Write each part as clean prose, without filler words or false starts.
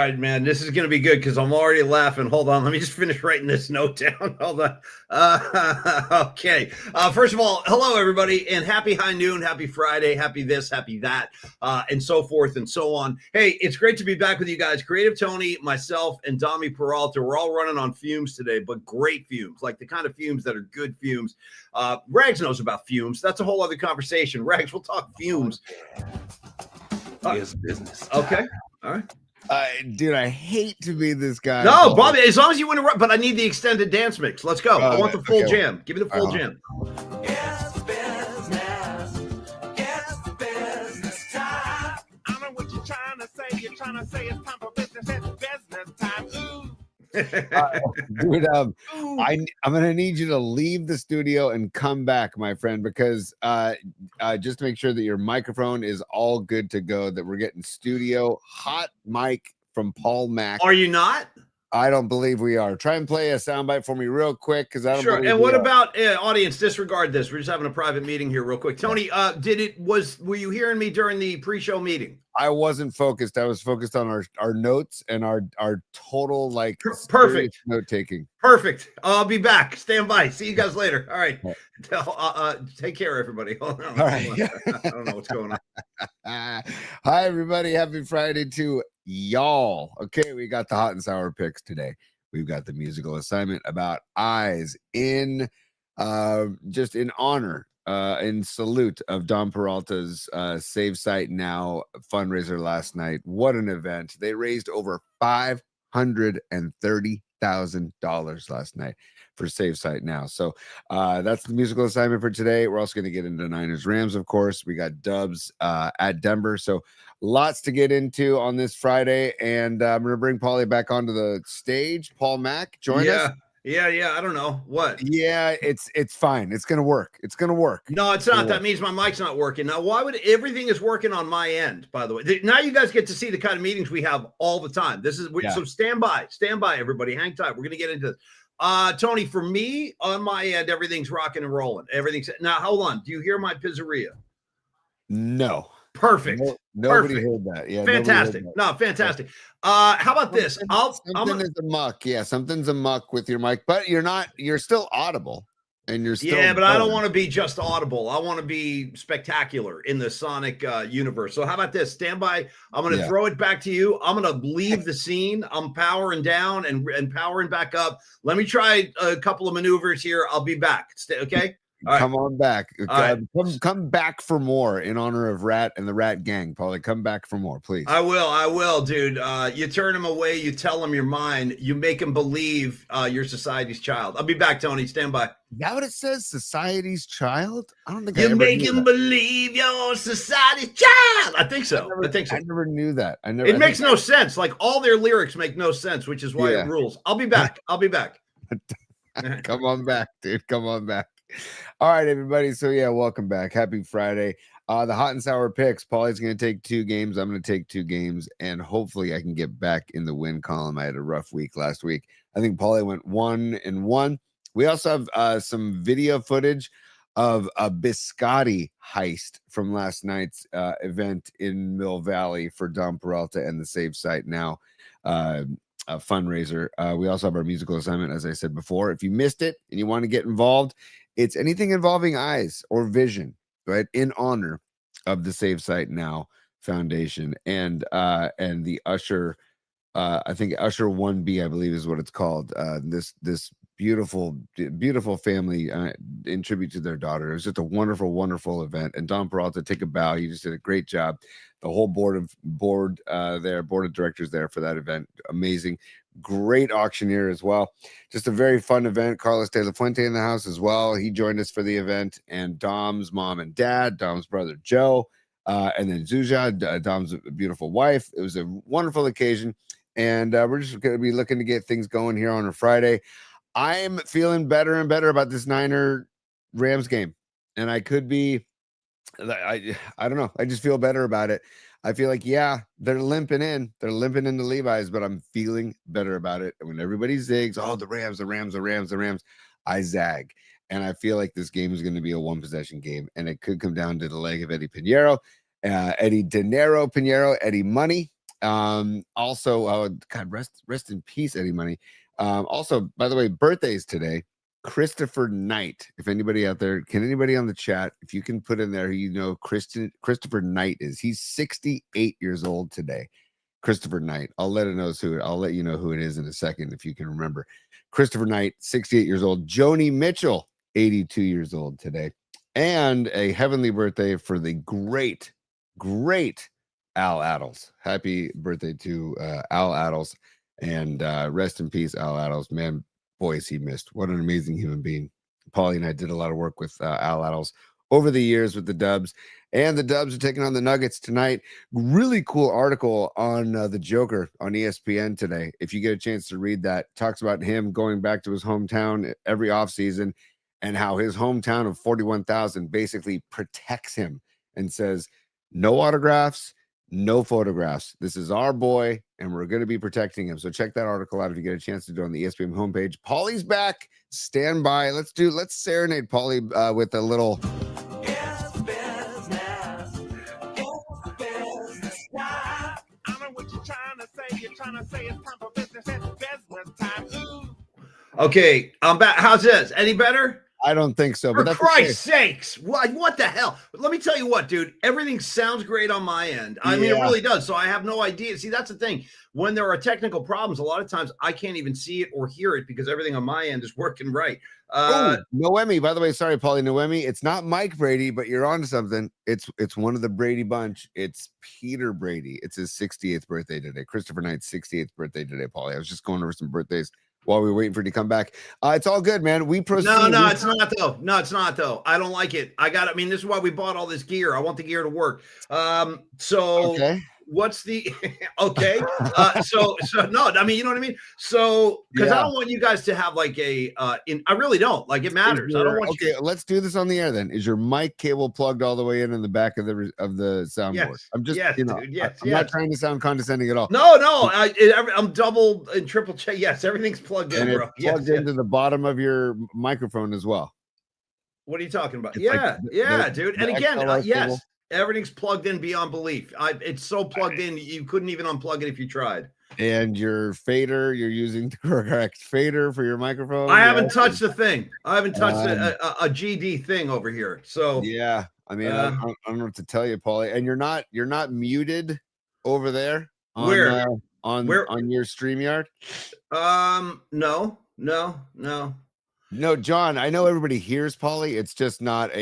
right, man. This is going to be good because I'm already laughing. Hold on. Let me just finish writing this note down. Hold on. Okay. First of all, hello, everybody, and happy high noon, happy Friday, happy this, happy that, and so forth and so on. Hey, it's great to be back with you guys. Creative Tony, myself, and Dami Peralta. We're all running on fumes today, but great fumes, like the kind of fumes that are good fumes. Rags knows about fumes. That's a whole other conversation. Rags, we'll talk fumes. It's business. Okay. All right. Dude, I hate to be this guy. No, Bobby, as long as you interrupt, but I need the extended dance mix. Let's go. I want the full jam. Give me the full jam. It's business. It's business time. I know what you're trying to say. You're trying to say it's time for business. It's business time. Ooh. Dude, I'm gonna need you to leave the studio and come back, my friend, because just to make sure that your microphone is all good to go, that we're getting studio hot mic from Paul Mack. Are you not? I don't believe we are. Try and play a soundbite for me real quick, because I don't. Sure. And what about audience? Disregard this. We're just having a private meeting here, real quick. Tony, were you hearing me during the pre-show meeting? I wasn't focused. I was focused on our notes and our total perfect note taking. Perfect. I'll be back. Stand by. See you guys later. All right. Take care, everybody. Hold on. All right. I don't know what's going on. Hi, everybody. Happy Friday to y'all. Okay, we got the hot and sour picks today. We've got the musical assignment about eyes in just in honor in salute of Don Peralta's Save Site Now fundraiser last night. What an event. They raised over $530,000 last night for Save Site Now. So that's the musical assignment for today. We're also going to get into Niners Rams, of course. We got Dubs at Denver. So lots to get into on this Friday. And I'm going to bring Paulie back onto the stage. Paul Mack, join us. Yeah. I don't know what. Yeah, it's fine. It's gonna work. It's gonna work. No, it's not. That means my mic's not working. Now, why would everything is working on my end, by the way? Now you guys get to see the kind of meetings we have all the time. So stand by, everybody. Hang tight. We're gonna get into this. Tony, for me, on my end, everything's rocking and rolling. Everything's now. Hold on. Do you hear my pizzeria? No. Perfect. Nobody heard that. Yeah. Fantastic. No, fantastic. How about this? Something is amok. Yeah, something's amok with your mic, but you're still audible. And you're still but I don't want to be just audible. I want to be spectacular in the Sonic universe. So how about this? Stand by. I'm going to throw it back to you. I'm going to leave the scene. I'm powering down and powering back up. Let me try a couple of maneuvers here. I'll be back. Okay. Come on back. Come back for more in honor of Rat and the Rat Gang, Paulie. Come back for more, please. I will, dude. You turn him away. You tell him you're mine. You make him believe you're society's child. I'll be back, Tony. Stand by. Is that what it says? Society's child? I don't think you make him believe you're society's child. I think so. I never knew that. It makes no sense. Like all their lyrics make no sense, which is why it rules. I'll be back. Come on back, dude. Come on back. All right, everybody. So welcome back. Happy Friday. The hot and sour picks. Paulie's going to take 2 games. I'm going to take 2 games, and hopefully I can get back in the win column. I had a rough week last week. I think Paulie went 1-1. We also have some video footage of a biscotti heist from last night's event in Mill Valley for Don Peralta and the Save Site Now fundraiser. We also have our musical assignment, as I said before. If you missed it and you want to get involved, it's anything involving eyes or vision, right? In honor of the Save Site Now Foundation and the Usher, I think Usher 1B, I believe is what it's called. This beautiful family in tribute to their daughter. It was just a wonderful event. And Don Peralta, take a bow. You just did a great job. The whole board of directors there for that event. Amazing. Great auctioneer as well. Just a very fun event. Carlos De La Fuente in the house as well. He joined us for the event, and Dom's mom and dad, Dom's brother Joe, and then Zuja, Dom's beautiful wife. It was a wonderful occasion, and we're just going to be looking to get things going here on a Friday. I'm feeling better and better about this Niner Rams game, and I could be. I don't know. I just feel better about it. I feel like, they're limping in. They're limping into Levi's, but I'm feeling better about it. And when everybody zigs, the Rams, I zag. And I feel like this game is going to be a 1-possession game. And it could come down to the leg of Eddie Pinheiro, Eddie Dinero Pinheiro, Eddie Money. Also, God, rest in peace, Eddie Money. Also, by the way, birthdays today. Christopher Knight. If anybody out there, can anybody on the chat, if you can put in there, you know, Christopher Knight is. He's 68 years old today. Christopher Knight. I'll let you know who it is in a second if you can remember. Christopher Knight, 68 years old. Joni Mitchell, 82 years old today. And a heavenly birthday for the great Al Addles. Happy birthday to Al Addles. And rest in peace, Al Addles. Man, boy, is he missed. What an amazing human being. Paulie and I did a lot of work with Al Addles over the years with the Dubs. And the Dubs are taking on the Nuggets tonight. Really cool article on the Joker on ESPN today. If you get a chance to read that, talks about him going back to his hometown every offseason and how his hometown of 41,000 basically protects him and says, no autographs, no photographs. This is our boy, and we're going to be protecting him. So check that article out if you get a chance to do it on the ESPN homepage. Paulie's back. Stand by. Let's serenade Paulie with a little... Okay, I'm back. How's this? Any better? I don't think so. For but that's Christ's sakes, what the hell? Let me tell you what, dude. Everything sounds great on my end. I mean, it really does. So I have no idea. See, that's the thing. When there are technical problems, a lot of times I can't even see it or hear it because everything on my end is working right. Noemi, by the way, sorry, Paulie, Noemi. It's not Mike Brady, but you're on to something. It's one of the Brady bunch. It's Peter Brady. It's his 68th birthday today. Christopher Knight's 68th birthday today, Paulie. I was just going over some birthdays while we were waiting for you to come back. It's all good, man. We proceed. No, it's not though. No, it's not though. I don't like it. I mean, this is why we bought all this gear. I want the gear to work. Okay. What's the okay? So no, I mean, you know what I mean? So because I don't want you guys to have like I really don't like it matters. I don't want okay, let's do this on the air then. Is your mic cable plugged all the way in the back of the soundboard? Yes. I'm just dude, I'm not trying to sound condescending at all. No, I'm double and triple check. Yes, everything's plugged in, bro. It's plugged into the bottom of your microphone as well. What are you talking about? It's Dude. And again, XLR yes. cable. Everything's plugged in beyond belief. It's so plugged in, you couldn't even unplug it if you tried. And your fader, you're using the correct fader for your microphone. I haven't touched the thing. I haven't touched a GD thing over here. So yeah, I mean, I don't know what to tell you, Paulie. And you're not muted over there. On your StreamYard. No, John, I know everybody hears Paulie. It's just not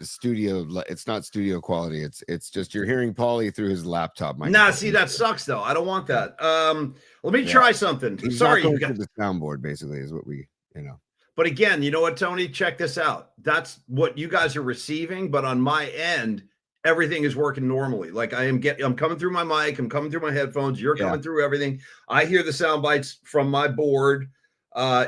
studio quality. It's just you're hearing Paulie through his laptop. Nah, see, that sucks though. I don't want that. Let me try something. He's sorry, not you going guys. to the soundboard basically is what we. But again, you know what, Tony? Check this out. That's what you guys are receiving, but on my end, everything is working normally. Like I'm coming through my mic, I'm coming through my headphones, you're coming through everything. I hear the sound bites from my board.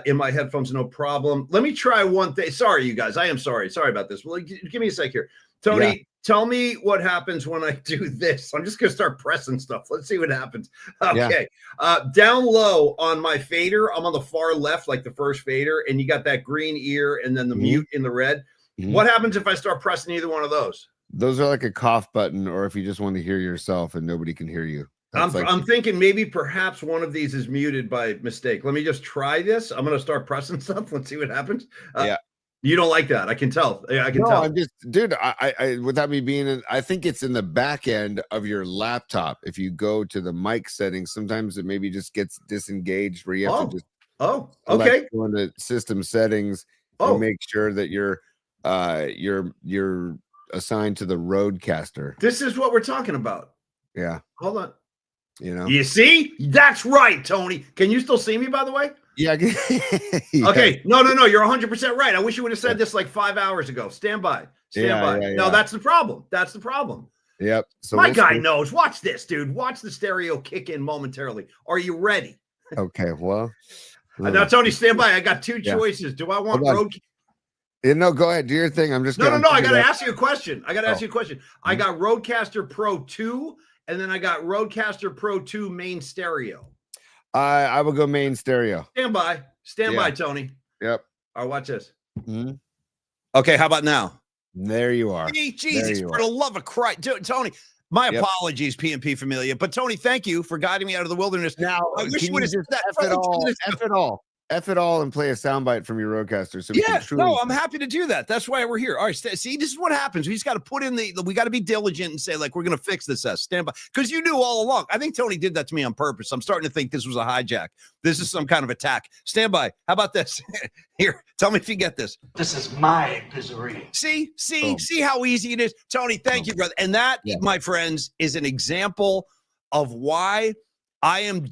In my headphones, no problem. Let me try one thing. Sorry, you guys. I am sorry. Sorry about this. Well, give me a sec here. Tony, tell me what happens when I do this. I'm just going to start pressing stuff. Let's see what happens. Okay. Down low on my fader, I'm on the far left, like the first fader, and you got that green ear and then the mute in the red. What happens if I start pressing either one of those? Those are like a cough button, or if you just want to hear yourself and nobody can hear you. I'm thinking maybe perhaps one of these is muted by mistake. Let me just try this. I'm going to start pressing stuff. Let's see what happens. You don't like that. I can tell. I can tell. I'm just, dude, I without me being I think it's in the back end of your laptop. If you go to the mic settings, sometimes it maybe just gets disengaged where you have to just go into system settings and make sure that you're assigned to the Rodecaster. This is what we're talking about. Yeah. Hold on. You see? That's right, Tony. Can you still see me, by the way? Yeah. Okay. No. You're 100% right. I wish you would have said this like 5 hours ago. Stand by. No, that's the problem. That's the problem. Yep. So my guy knows. Watch this, dude. Watch the stereo kick in momentarily. Are you ready? Okay. Well. Now, Tony, stand by. I got two choices. Do I want road? No, go ahead. Do your thing. I'm just No. I got to ask you a question. I got Rodecaster Pro 2. And then I got Rodecaster Pro 2 main stereo. I will go main stereo. Stand by, Tony. Yep. All right, watch this. Okay, how about now? There you are. Hey, Jesus, for the love of Christ. Dude, Tony, My Yep. apologies, PNP Familia. But Tony, thank you for guiding me out of the wilderness. Now, I wish can you would have said just that F it fucking 2 all, minutes ago. F it all, F it all, and play a soundbite from your roadcaster. So we can Yeah, truly. no, I'm happy to do that. That's why we're here. All right, see, this is what happens. We just got to put in we got to be diligent and say, like, we're going to fix this. Stand by. Because you knew all along. I think Tony did that to me on purpose. I'm starting to think this was a hijack. This is some kind of attack. Stand by. How about this? Here, tell me if you get this. This is my pizzeria. See how easy it is. Tony, thank you, brother. And that, my friends, is an example of why I'm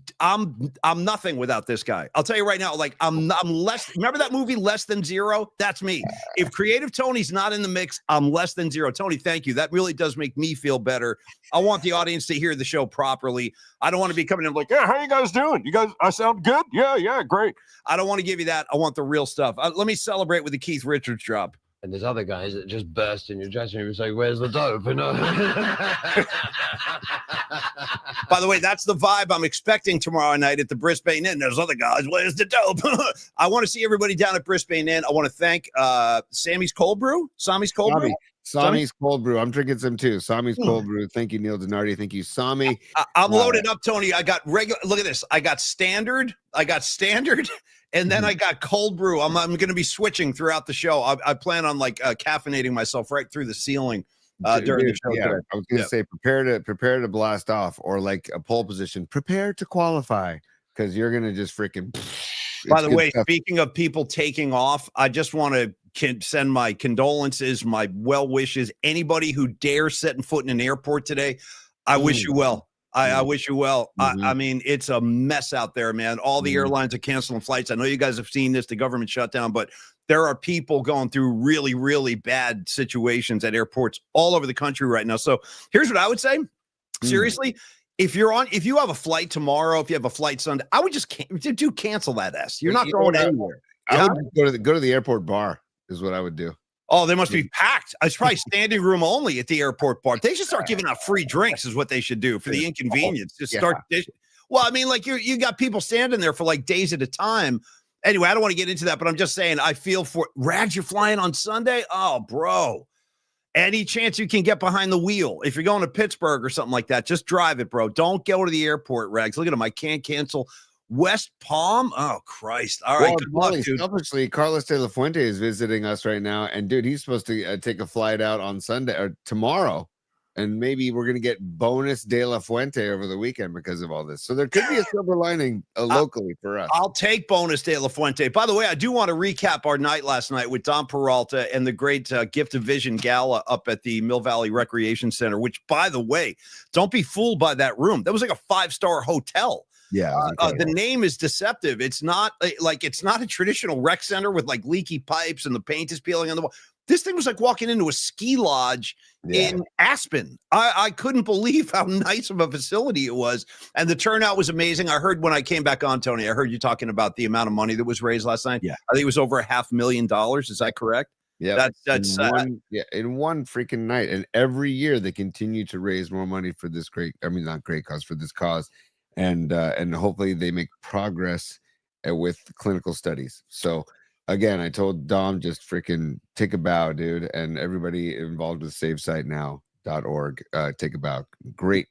nothing without this guy. I'll tell you right now, like I'm less. Remember that movie Less Than Zero? That's me. If Creative Tony's not in the mix, I'm less than zero. Tony, thank you. That really does make me feel better. I want the audience to hear the show properly. I don't want to be coming in like, yeah, how you guys doing? You guys, I sound good? Yeah, great. I don't want to give you that. I want the real stuff. Let me celebrate with the Keith Richards drop. And there's other guys that just burst in your dressing room and say, where's the dope? You know? By the way, that's the vibe I'm expecting tomorrow night at the Brisbane Inn. There's other guys. Where's the dope? I want to see everybody down at Brisbane Inn. I want to thank Sammy's Cold Brew. Sami's Cold Brew. Sami's Cold Brew. I'm drinking some too. Sami's Cold Brew. Thank you, Neil Donardi. Thank you, Sami. I'm loaded up, Tony. I got regular. Look at this. I got standard. And then I got cold brew. I'm going to be switching throughout the show. I plan on like caffeinating myself right through the ceiling during the show. Yeah, I was going to say prepare to blast off, or like a pole position. Prepare to qualify, because you're going to just freaking. By the way, speaking of people taking off, I just want to send my condolences, my well wishes. Anybody who dares setting foot in an airport today, I wish you well. I wish you well. I mean, it's a mess out there, man. All the airlines are canceling flights. I know you guys have seen this, the government shutdown, but there are people going through really, really bad situations at airports all over the country right now. So here's what I would say. Seriously, if you have a flight tomorrow, if you have a flight Sunday, I would just cancel that S. You're not going anywhere. I would go to the airport bar is what I would do. Oh, they must be packed. It's probably standing room only at the airport bar. They should start giving out free drinks is what they should do for the inconvenience. Just start. Well, I mean, like you got people standing there for like days at a time. Anyway, I don't want to get into that, but I'm just saying I feel for Rags. You're flying on Sunday. Oh, bro. Any chance you can get behind the wheel. If you're going to Pittsburgh or something like that, just drive it, bro. Don't go to the airport, Rags. Look at him. I can't cancel. West Palm? Oh, Christ. All right. Good luck, dude. Selfishly, Carlos de la Fuente is visiting us right now. And, dude, he's supposed to take a flight out on Sunday or tomorrow. And maybe we're going to get bonus de la Fuente over the weekend because of all this. So there could be a silver lining locally for us. I'll take bonus de la Fuente. By the way, I do want to recap our night last night with Don Peralta and the great Gift of Vision Gala up at the Mill Valley Recreation Center, which, by the way, don't be fooled by that room. That was like a 5-star hotel. Yeah, the name is deceptive. It's not it's not a traditional rec center with like leaky pipes and the paint is peeling on the wall. This thing was like walking into a ski lodge in Aspen. I couldn't believe how nice of a facility it was. And the turnout was amazing. I heard when I came back on, Tony, I heard you talking about the amount of money that was raised last night. Yeah. I think it was over $500,000. Is that correct? Yeah, that's in one freaking night. And every year they continue to raise more money for this not great cause, for this cause. And hopefully they make progress with clinical studies. So again, I told Dom, just freaking take a bow, dude, and everybody involved with SaveSiteNow.org, take a bow. Great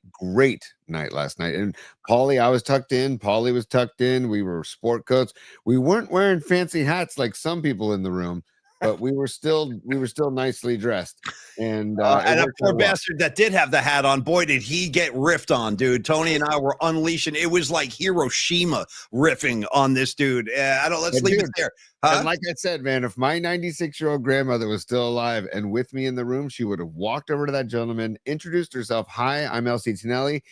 night last night. And Paulie, I was tucked in. Paulie was tucked in. We were sport coats. We weren't wearing fancy hats like some people in the room, but we were still nicely dressed. And that poor bastard that did have the hat on, boy, did he get riffed on, dude. Tony and I were unleashing. It was like Hiroshima riffing on this dude. Let's leave it there. And like I said, man, if my 96-year-old grandmother was still alive and with me in the room, she would have walked over to that gentleman, introduced herself. Hi, I'm Elsie Tinelli.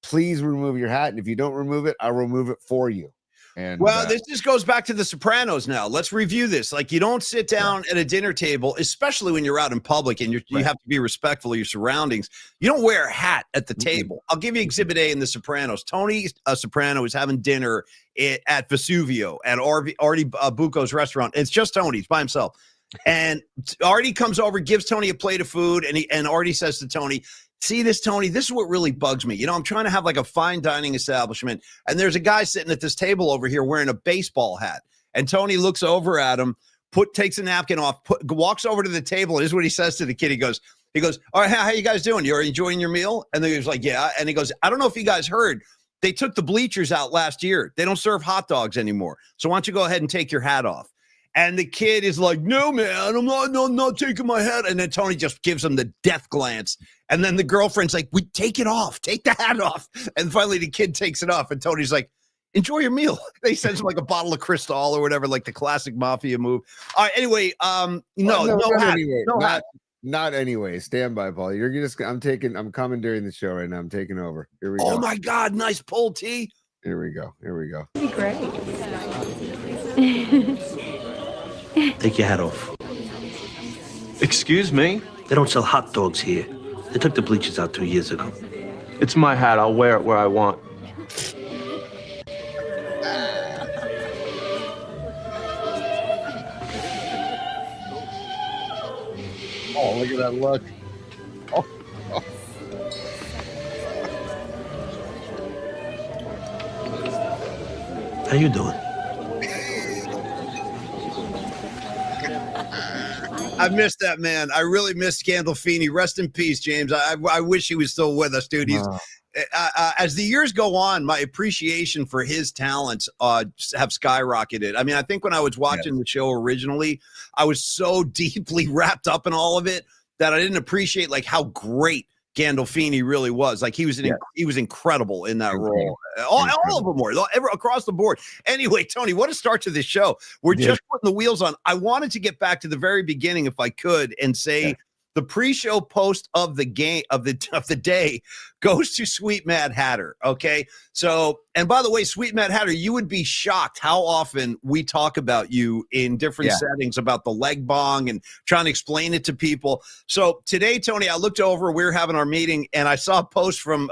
Please remove your hat. And if you don't remove it, I'll remove it for you. And this just goes back to The Sopranos now. Let's review this. Like, you don't sit down at a dinner table, especially when you're out in public and you have to be respectful of your surroundings. You don't wear a hat at the table. I'll give you Exhibit A in The Sopranos. Tony Soprano is having dinner at Vesuvio at Artie Bucco's restaurant. It's just Tony. He's by himself. And Artie comes over, gives Tony a plate of food, and Artie says to Tony, see this, Tony? This is what really bugs me. You know, I'm trying to have like a fine dining establishment, and there's a guy sitting at this table over here wearing a baseball hat. And Tony looks over at him, takes a napkin off, walks over to the table, and this is what he says to the kid. He goes, He goes, all right, how you guys doing? You're enjoying your meal? And then he was like, yeah. And he goes, I don't know if you guys heard, they took the bleachers out last year. They don't serve hot dogs anymore. So why don't you go ahead and take your hat off? And the kid is like, no, man, I'm not taking my hat. And then Tony just gives him the death glance. And then the girlfriend's like, we take it off. Take the hat off. And finally the kid takes it off. And Tony's like, enjoy your meal. They sends him like a bottle of Cristal or whatever, like the classic mafia move. All right. Anyway, no hat. Anyway, No hat. Not anyway. Stand by, Paul. I'm commandeering the show right now. I'm taking over. Here we go. Oh my God. Nice pull, T. Here we go. Great. Take your hat off. Excuse me? They don't sell hot dogs here. They took the bleachers out 2 years ago. It's my hat. I'll wear it where I want. Oh, look at that look. How you doing? I missed that, man. I really missed Gandolfini. Rest in peace, James. I wish he was still with us, dude. He's as the years go on, my appreciation for his talents have skyrocketed. I mean, I think when I was watching the show originally, I was so deeply wrapped up in all of it that I didn't appreciate like how great Gandolfini really was. Like he was incredible in that role. All of them were across the board. Anyway, Tony, what a start to this show. We're just putting the wheels on. I wanted to get back to the very beginning if I could and say the pre-show post of the game of the day goes to Sweet Mad Hatter. Okay. So, and by the way, Sweet Mad Hatter, you would be shocked how often we talk about you in different settings about the leg bong and trying to explain it to people. So today, Tony, I looked over, we were having our meeting and I saw a post from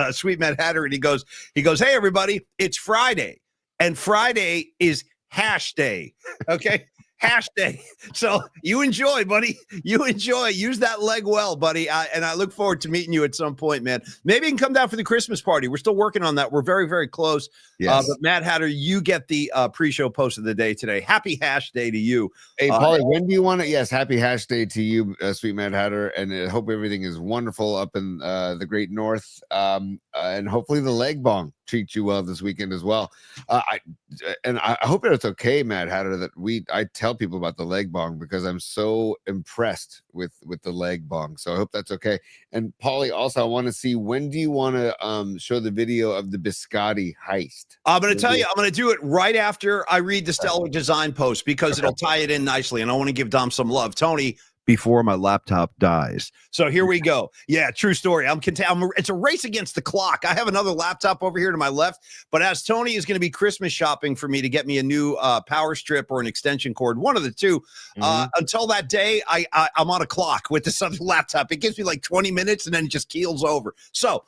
Sweet Mad Hatter and he goes, hey, everybody, it's Friday and Friday is hash day. Okay. Hash day. So you enjoy, buddy. You enjoy. Use that leg well, buddy. And I look forward to meeting you at some point, man. Maybe you can come down for the Christmas party. We're still working on that. We're very, very close. Yes. But Mad Hatter, you get the pre-show post of the day today. Happy hash day to you. Hey, Paulie, when do you want to? Yes, happy hash day to you, Sweet Mad Hatter. And I hope everything is wonderful up in the great north. And hopefully the leg bong treats you well this weekend as well. I hope that it's okay, Mad Hatter, that I tell people about the leg bong because I'm so impressed with the leg bong. So I hope that's okay. And Paulie, also I want to see, when do you want to show the video of the biscotti heist? I'm going to tell you, I'm going to do it right after I read the Stellar Design post because it'll tie it in nicely. And I want to give Dom some love. Tony, before my laptop dies. So here we go. Yeah, true story. It's a race against the clock. I have another laptop over here to my left, but as Tony is going to be Christmas shopping for me to get me a new power strip or an extension cord, one of the two. Until that day, I'm on a clock with this other laptop. It gives me like 20 minutes and then it just keels over. So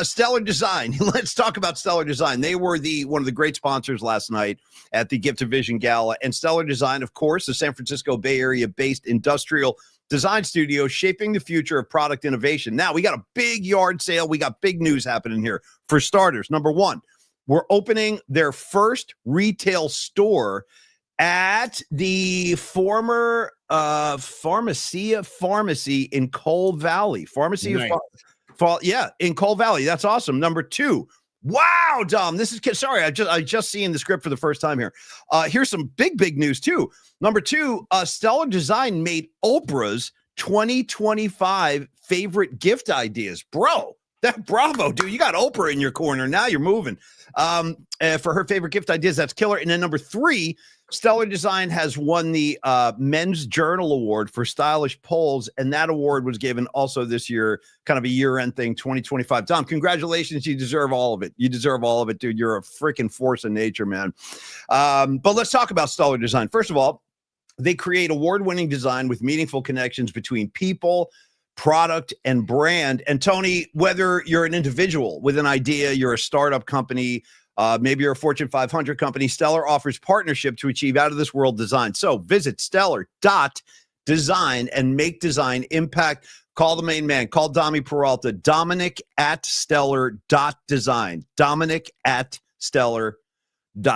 Stellar Design. Let's talk about Stellar Design. They were one of the great sponsors last night at the Gift of Vision Gala. And Stellar Design, of course, the San Francisco Bay Area-based industrial design studio shaping the future of product innovation. Now, we got a big yard sale. We got big news happening here. For starters, number one, we're opening their first retail store at the former Pharmacia Pharmacy in Cole Valley. In Cole Valley. That's awesome. Number two. Wow, Dom. This is sorry. I just seen the script for the first time here. Here's some big news too. Number two, Stellar Design made Oprah's 2025 favorite gift ideas. Bro, bravo, dude. You got Oprah in your corner. Now you're moving. For her favorite gift ideas, that's killer. And then number three, Stellar Design has won the Men's Journal Award for stylish polls, and that award was given also this year, kind of a year-end thing, 2025. Tom, congratulations. You deserve all of it. You deserve all of it, dude. You're a freaking force of nature, man. But let's talk about Stellar Design. First of all, they create award-winning design with meaningful connections between people, product, and brand. And Tony, whether you're an individual with an idea, you're a startup company, maybe you're a Fortune 500 company, Stellar offers partnership to achieve out-of-this-world design. So visit stellar.design and make design impact. Call the main man. Call Domi Peralta. Dominic at stellar.design. Dominic at stellar.design.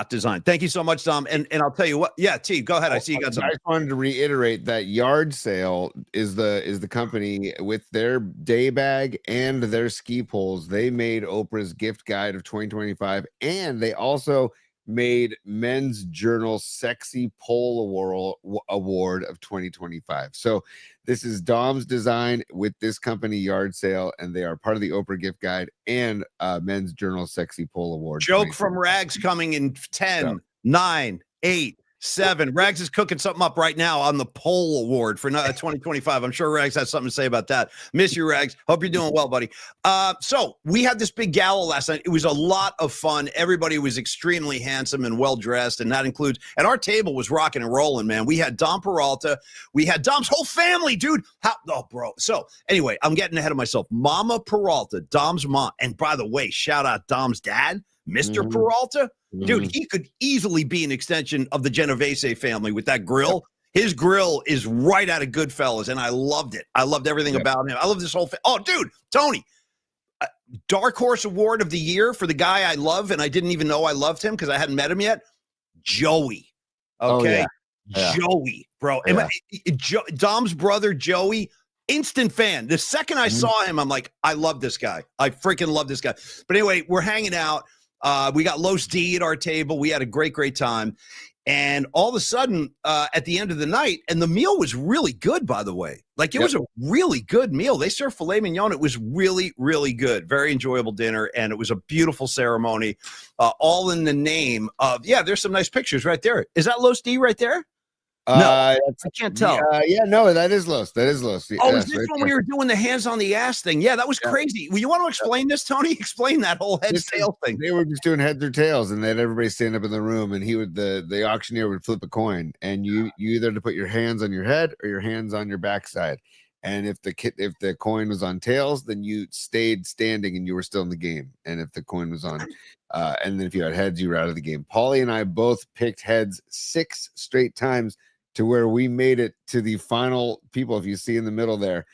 Design. Thank you so much, Dom. And I'll tell you what. Yeah, T, go ahead. I see you got I something. just wanted to reiterate that Yard Sale is the company with their day bag and their ski poles. They made Oprah's gift guide of 2025, and they also made Men's Journal Sexy Pole Award of 2025. So this is Dom's design with this company Yard Sale, and they are part of the Oprah gift guide and Men's Journal Sexy Pole Award. Joke from Rags coming in 10, 9, 8, 7. Rags is cooking something up right now on the Pole Award for 2025. I'm sure Rags has something to say about that. Miss you, Rags. Hope you're doing well, buddy. So we had this big gala last night. It was a lot of fun. Everybody was extremely handsome and well-dressed, and that includes, and our table was rocking and rolling, man. We had Dom Peralta. We had Dom's whole family, dude. Bro. So anyway, I'm getting ahead of myself. Mama Peralta, Dom's mom. And by the way, shout out Dom's dad, Mr. Peralta. Dude, he could easily be an extension of the Genovese family with that grill. His grill is right out of Goodfellas, and I loved it. I loved everything about him. I love this whole thing. Oh, dude, Tony, Dark Horse Award of the Year for the guy I love, and I didn't even know I loved him because I hadn't met him yet. Joey. Okay? Joey, bro. Dom's brother, Joey, instant fan. The second I saw him, I'm like, I love this guy. I freaking love this guy. But anyway, we're hanging out. We got Los D at our table. We had a great time. And all of a sudden, at the end of the night, and the meal was really good, by the way. Like, it was a really good meal. They served filet mignon. It was really, really good. Very enjoyable dinner. And it was a beautiful ceremony, all in the name of, there's some nice pictures right there. Is that Los D right there? No, I can't tell. No, that is Los. That is Los. Oh, is this when we were doing the hands on the ass thing? Yeah, that was crazy. Well, you want to explain this, Tony? Explain that whole heads tail thing. They were just doing heads or tails, and they had everybody stand up in the room, and the auctioneer would flip a coin, and you either had to put your hands on your head or your hands on your backside. And if the coin was on tails, then you stayed standing and you were still in the game. And if the coin was on, and then if you had heads, you were out of the game. Paulie and I both picked heads 6 straight times, to where we made it to the final people. If you see in the middle there,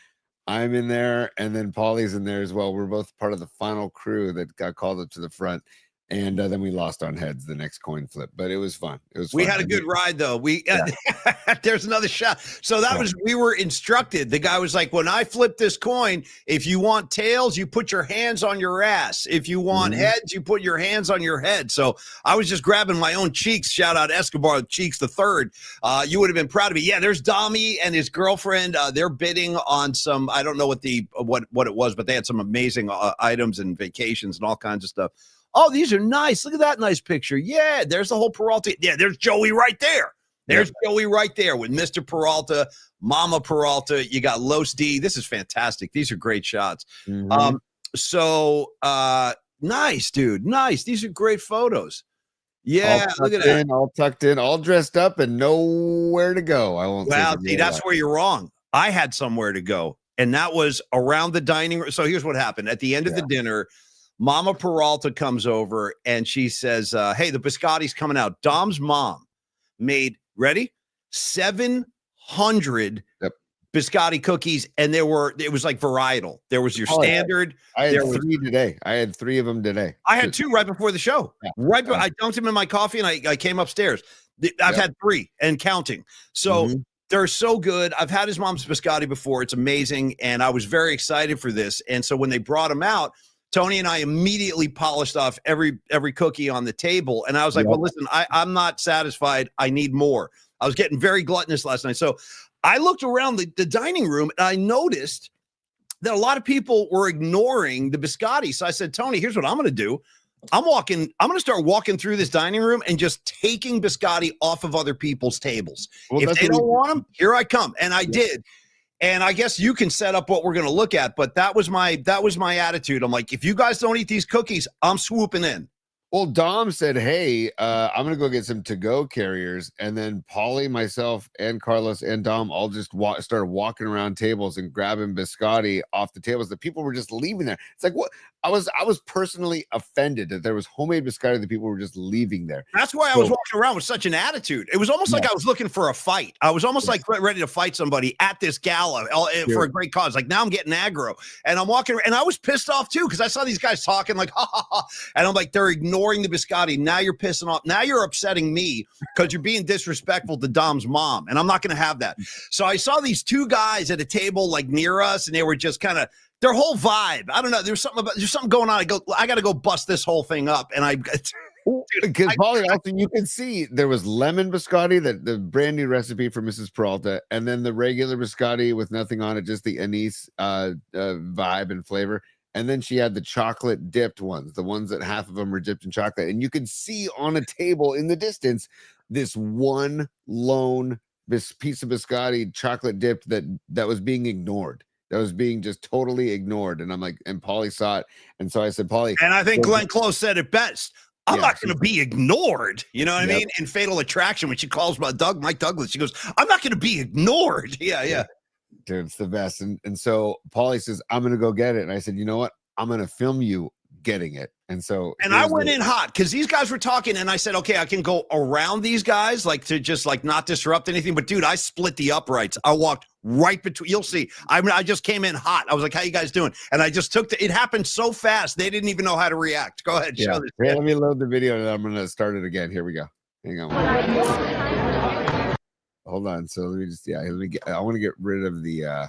I'm in there, and then Paulie's in there as well. We're both part of the final crew that got called up to the front. And then we lost on heads the next coin flip, but it was fun. It was fun. We had a good ride, though. There's another shot. So that was, we were instructed. The guy was like, when I flip this coin, if you want tails, you put your hands on your ass. If you want heads, you put your hands on your head. So I was just grabbing my own cheeks. Shout out Escobar Cheeks the Third. You would have been proud of me. Yeah, there's Dommy and his girlfriend. They're bidding on some, I don't know what it was, but they had some amazing items and vacations and all kinds of stuff. Oh, these are nice. Look at that nice picture. Yeah, there's the whole Peralta. Yeah, there's Joey right there. There's Joey right there with Mr. Peralta, Mama Peralta. You got Los D. This is fantastic. These are great shots. So nice, dude. Nice. These are great photos. Yeah, look at that. All tucked in, all dressed up, and nowhere to go. I won't. Well, see, that's where you're wrong. I had somewhere to go, and that was around the dining room. So here's what happened. At the end of the dinner, Mama Peralta comes over and she says, hey, the biscotti's coming out. Dom's mom made, ready? 700 biscotti cookies. And it was like varietal. There was your standard. I had 3 today. I had 3 of them today. I had 2 right before the show. I dunked them in my coffee and I came upstairs. I've had 3 and counting. So they're so good. I've had his mom's biscotti before. It's amazing. And I was very excited for this. And so when they brought them out, Tony and I immediately polished off every cookie on the table. And I was like, well, listen, I'm not satisfied. I need more. I was getting very gluttonous last night. So I looked around the dining room and I noticed that a lot of people were ignoring the biscotti. So I said, Tony, here's what I'm going to do. I'm going to start walking through this dining room and just taking biscotti off of other people's tables. Well, if they don't want them, here I come. And I did. And I guess you can set up what we're going to look at, but that was my attitude. I'm like, if you guys don't eat these cookies, I'm swooping in. Well, Dom said, hey, I'm going to go get some to-go carriers. And then Paulie, myself, and Carlos and Dom all just started walking around tables and grabbing biscotti off the tables. The people were just leaving there. It's like, what? I was personally offended that there was homemade biscotti that people were just leaving there. That's why I was walking around with such an attitude. It was almost like I was looking for a fight. I was almost like ready to fight somebody at this gala for a great cause. Like, now I'm getting aggro. And I'm walking, and I was pissed off too because I saw these guys talking like, ha, ha, ha. And I'm like, they're ignoring ignoring the biscotti. Now you're pissing off. Now you're upsetting me because you're being disrespectful to Dom's mom, and I'm not going to have that. So I saw these two guys at a table like near us, and they were just kind of their whole vibe. I don't know. There's something going on. I got to go bust this whole thing up, and because Paulie, also you can see there was lemon biscotti, the brandy recipe for Mrs. Peralta, and then the regular biscotti with nothing on it, just the anise vibe and flavor. And then she had the chocolate dipped ones, the ones that half of them were dipped in chocolate. And you could see on a table in the distance this one lone piece of biscotti chocolate dipped that was being ignored. That was being just totally ignored. And I'm like, and Paulie saw it. And so I said, Paulie. And I think Glenn Close said it best. I'm not going to be ignored. You know what I mean? In Fatal Attraction, when she calls Mike Douglas, she goes, I'm not going to be ignored. Yeah. Dude, it's the best. And so Paulie says, I'm going to go get it. And I said, you know what? I'm going to film you getting it. And so. And I went in hot because these guys were talking and I said, okay, I can go around these guys, like to just like not disrupt anything. But dude, I split the uprights. I walked right between. You'll see. I just came in hot. I was like, how you guys doing? And I just it happened so fast. They didn't even know how to react. Go ahead. Show this. Hey, let me load the video and I'm going to start it again. Here we go. Hang on. Hold on. So let me just, I want to get rid of the, I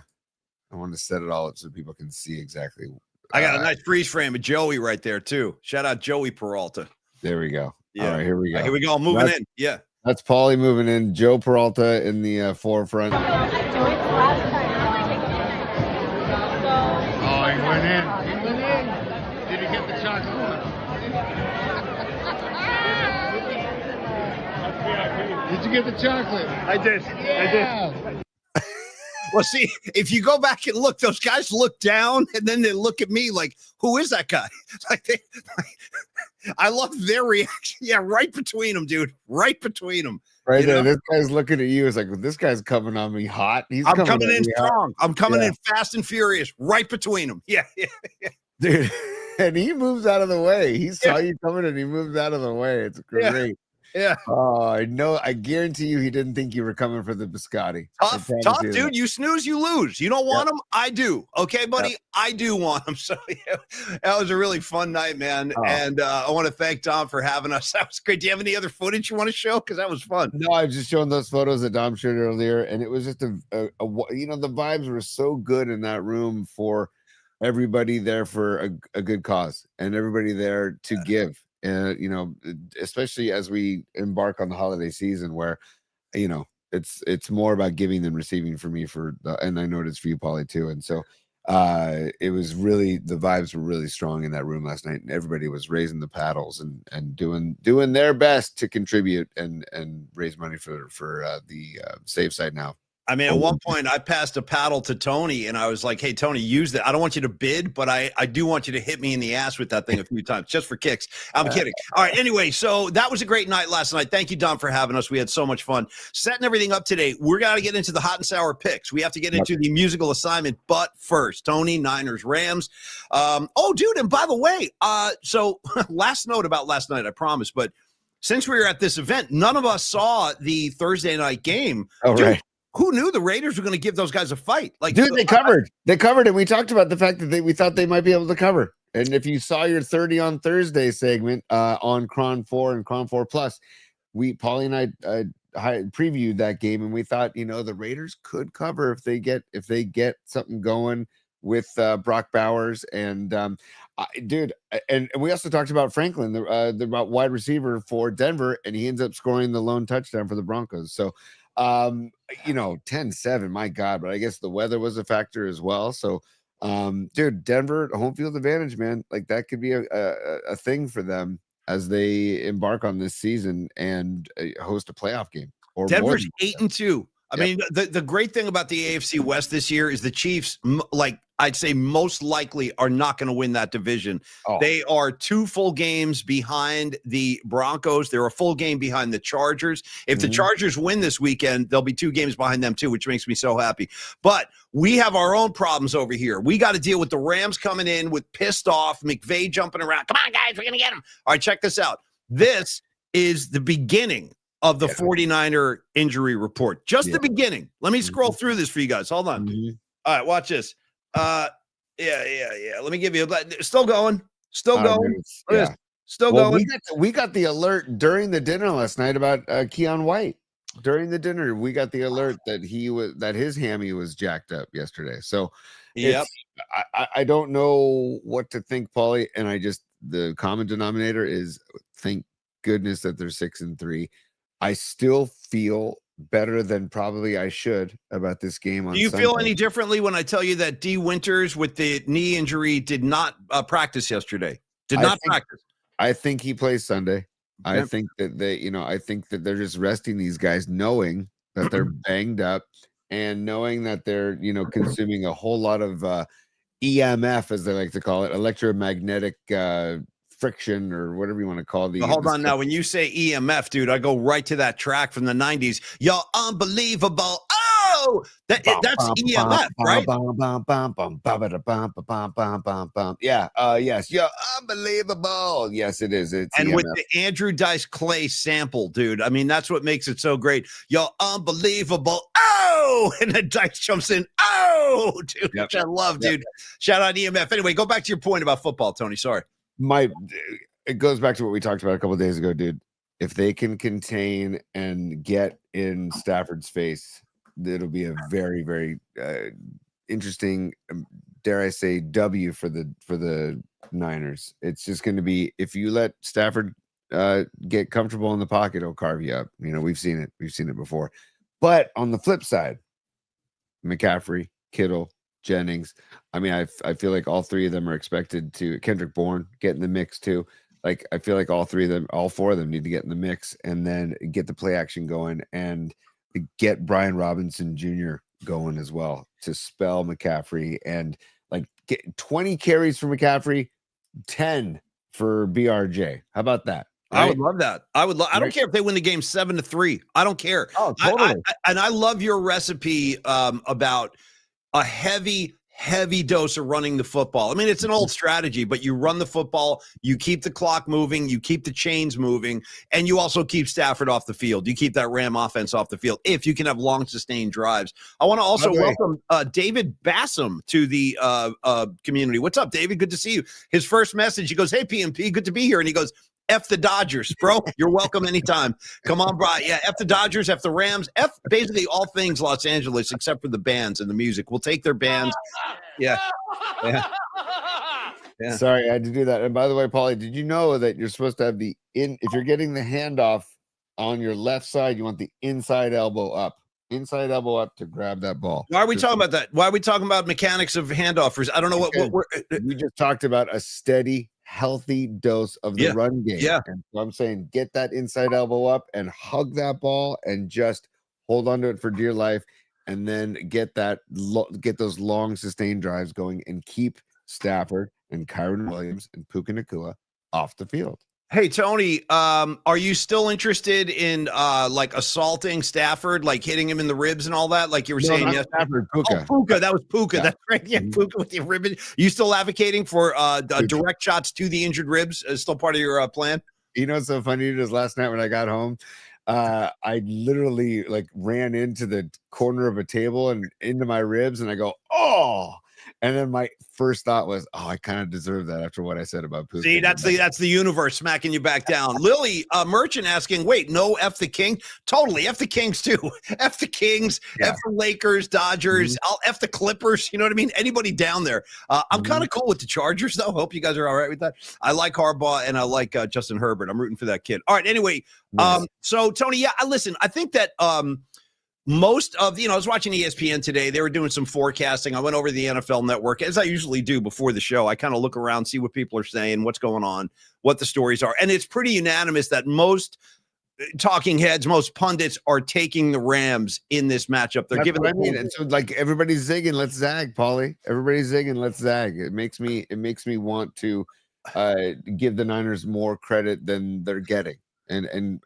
want to set it all up so people can see exactly. I got a nice freeze frame of Joey right there too. Shout out Joey Peralta. There we go. Yeah. All right, here we go. Here we go. I'm moving in. Yeah. That's Paulie moving in. Joe Peralta in the forefront. Oh, he went in. He went in. Did he get the chocolate? Did you get the chocolate? I did. Yeah. I did. Well, see, if you go back and look, those guys look down and then they look at me like, who is that guy? I love their reaction. Yeah, right between them, dude. Right between them. Right there. This guy's looking at you. It's like, well, this guy's coming on me hot. I'm coming in strong. I'm coming in fast and furious. Right between them. Yeah. Dude. And he moves out of the way. He saw you coming and he moves out of the way. It's great. Yeah. Oh, I know. I guarantee you he didn't think you were coming for the biscotti. Tough, dude. That. You snooze, you lose. You don't want them? I do. Okay, buddy? Yep. I do want them. So yeah, that was a really fun night, man. Oh. And I want to thank Dom for having us. That was great. Do you have any other footage you want to show? Because that was fun. No, I was just showing those photos that Dom shared earlier. And it was just the vibes were so good in that room for everybody there for a good cause and everybody there to give. Especially as we embark on the holiday season where, it's more about giving than receiving for me and I know it is for you, Paulie, too. And so it was really, the vibes were really strong in that room last night and everybody was raising the paddles and doing their best to contribute and raise money for the Save Site Now. I mean, at one point I passed a paddle to Tony and I was like, hey, Tony, use that. I don't want you to bid, but I do want you to hit me in the ass with that thing a few times just for kicks. I'm kidding. All right. Anyway, so that was a great night last night. Thank you, Dom, for having us. We had so much fun setting everything up today. We're going to get into the hot and sour picks. We have to get into the musical assignment, but first, Tony, Niners, Rams. Dude. And by the way, so last note about last night, I promise, but since we were at this event, none of us saw the Thursday night game. Oh, dude, right. Who knew the Raiders were going to give those guys a fight? Like, dude, they covered, and we talked about the fact that we thought they might be able to cover. And if you saw your 30 on Thursday segment on Cron 4 and Cron 4 Plus, Paulie and I previewed that game, and we thought, the Raiders could cover if they get something going with Brock Bowers and dude. And we also talked about Franklin, the wide receiver for Denver, and he ends up scoring the lone touchdown for the Broncos. So. 10-7, my God, but I guess the weather was a factor as well. So, dude, Denver, home field advantage, man. Like that could be a thing for them as they embark on this season and host a playoff game. Or Denver's 8-2. I mean, the great thing about the AFC West this year is the Chiefs, I'd say most likely are not going to win that division. Oh. They are 2 full games behind the Broncos. They're a full game behind the Chargers. If the Chargers win this weekend, they'll be 2 games behind them too, which makes me so happy. But we have our own problems over here. We got to deal with the Rams coming in with pissed off, McVay jumping around. Come on, guys, we're going to get them. All right, check this out. This is the beginning of the 49er injury report. Just the beginning. Let me scroll through this for you guys. Hold on. All right, watch this. Yeah. Let me give you still going. Still Well, going. we got the alert during the dinner last night about Keon White. During the dinner, we got the alert that his hammy was jacked up yesterday. So Yep. I don't know what to think, Paulie. And the common denominator is thank goodness that they're 6-3. I still feel better than probably I should about this game on Do you Sunday. feel any differently when I tell you that D. Winters with the knee injury did not practice yesterday? Practice. I think he plays Sunday. Okay. I think that I think that they're just resting these guys, knowing that they're banged up and knowing that they're, consuming a whole lot of EMF, as they like to call it, electromagnetic friction, or whatever you want to call Hold on now. When you say EMF, dude, I go right to that track from the 90s. You're unbelievable. Oh, that's EMF, right? Yeah. Yes. You're unbelievable. Yes, it is. It's and EMF. with the Andrew Dice Clay sample, dude. I mean, that's what makes it so great. You're unbelievable. Oh, and then Dice jumps in. Oh, dude, Yep. which I love, Yep. dude. Shout out EMF. Anyway, go back to your point about football, Tony. Sorry. It goes back to what we talked about a couple of days ago, dude. If they can contain and get in Stafford's face, it'll be a very, very interesting, dare I say, W for the Niners. It's just going to be, if you let Stafford get comfortable in the pocket, he'll carve you up. We've seen it. We've seen it before. But on the flip side, McCaffrey, Kittle, Jennings. I mean, I feel like all three of them are expected to. Kendrick Bourne get in the mix too. Like, I feel like all four of them need to get in the mix and then get the play action going and get Brian Robinson Jr. going as well to spell McCaffrey and like get 20 carries for McCaffrey, 10 for BRJ. How about that? Right? I would love that. I don't care if they win the game 7-3. I don't care. Oh, totally. I love your recipe about a heavy dose of running the football. I mean, it's an old strategy, but you run the football, you keep the clock moving, you keep the chains moving, and you also keep Stafford off the field. You keep that Ram offense off the field if you can have long, sustained drives. I want to also welcome David Bassam to the community. What's up, David? Good to see you. His first message, he goes, "Hey, PMP, good to be here." And he goes, F the Dodgers, bro. You're welcome anytime. Come on, bro. Yeah, F the Dodgers, F the Rams, F basically all things Los Angeles except for the bands and the music. We'll take their bands. Yeah. Sorry, I had to do that. And by the way, Paulie, did you know that you're supposed to have if you're getting the handoff on your left side, you want the inside elbow up. Inside elbow up to grab that ball. Why are we talking about that? Why are we talking about mechanics of handoffers? I don't know what we're. We just talked about a steady, healthy dose of the run game. Yeah. And so I'm saying get that inside elbow up and hug that ball and just hold on to it for dear life. And then get those long sustained drives going and keep Stafford and Kyron Williams and Puka Nacua off the field. Hey, Tony, are you still interested in like assaulting Stafford, like hitting him in the ribs and all that? Like you were saying yesterday. Stafford, Puka. Oh, Puka. That was Puka. Yeah. That's right. Yeah, Puka with the ribbon. You still advocating for direct shots to the injured ribs as still part of your plan? You know what's so funny is last night when I got home, I literally like ran into the corner of a table and into my ribs, and I go, oh. And then my first thought was, oh, I kind of deserve that after what I said about Puka. See, that's the universe smacking you back down. Lily Merchant asking, wait, no F the King? Totally. F the Kings too. F the Kings, F the Lakers, Dodgers, I'll F the Clippers. You know what I mean? Anybody down there. I'm kind of cool with the Chargers, though. Hope you guys are all right with that. I like Harbaugh and I like Justin Herbert. I'm rooting for that kid. All right. Anyway, so Tony, listen, I think that most of, I was watching ESPN today. They were doing some forecasting. I went over to the NFL Network, as I usually do before the show. I kind of look around, see what people are saying, what's going on, what the stories are. And it's pretty unanimous that most talking heads, most pundits are taking the Rams in this matchup. They're giving what I mean. And so like everybody's zigging, let's zag, Paulie. Everybody's zigging, let's zag. It makes me want to give the Niners more credit than they're getting. And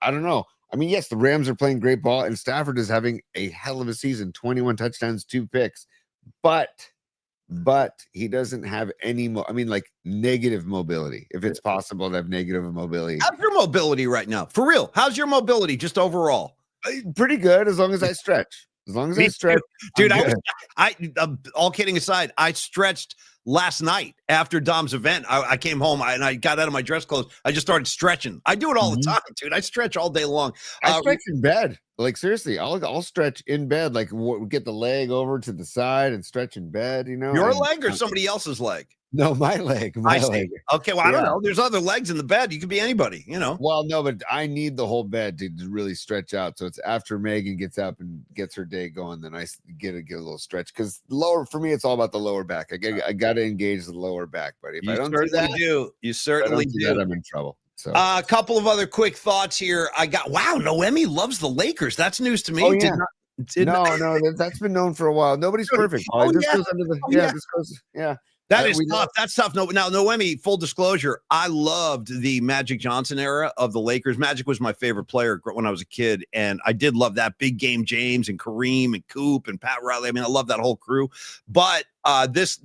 I don't know. I mean, yes, the Rams are playing great ball, and Stafford is having a hell of a season, 21 touchdowns, 2 picks. But he doesn't have any negative mobility. If it's possible to have negative mobility. How's your mobility right now? For real? How's your mobility just overall? Pretty good, as long as I stretch. As long as Me I stretch, dude. I'm All kidding aside, I stretched last night after Dom's event. I came home and I got out of my dress clothes. I just started stretching. I do it all the time, dude. I stretch all day long. I stretch in bed. Like seriously, I'll stretch in bed. Like get the leg over to the side and stretch in bed. You know, Your and, leg or somebody else's leg? No, my leg. I My see. leg. Okay, well, I don't Yeah. know. There's other legs in the bed. You could be anybody, you know. Well, no, but I need the whole bed to really stretch out. So it's after Megan gets up and gets her day going, then I get a little stretch because lower for me, it's all about the lower back. I got to engage the lower back, buddy. If You I don't certainly do that, do. You certainly do. I'm in trouble. So A couple of other quick thoughts here. Wow, Noemi loves the Lakers. That's news to me. Oh, yeah. No, that's been known for a while. Nobody's perfect. Oh, This yeah. goes under the Oh, yeah. This goes That is we tough. That's tough. No, now, Noemi, full disclosure, I loved the Magic Johnson era of the Lakers. Magic was my favorite player when I was a kid, and I did love that big game James and Kareem and Coop and Pat Riley. I mean, I love that whole crew. But this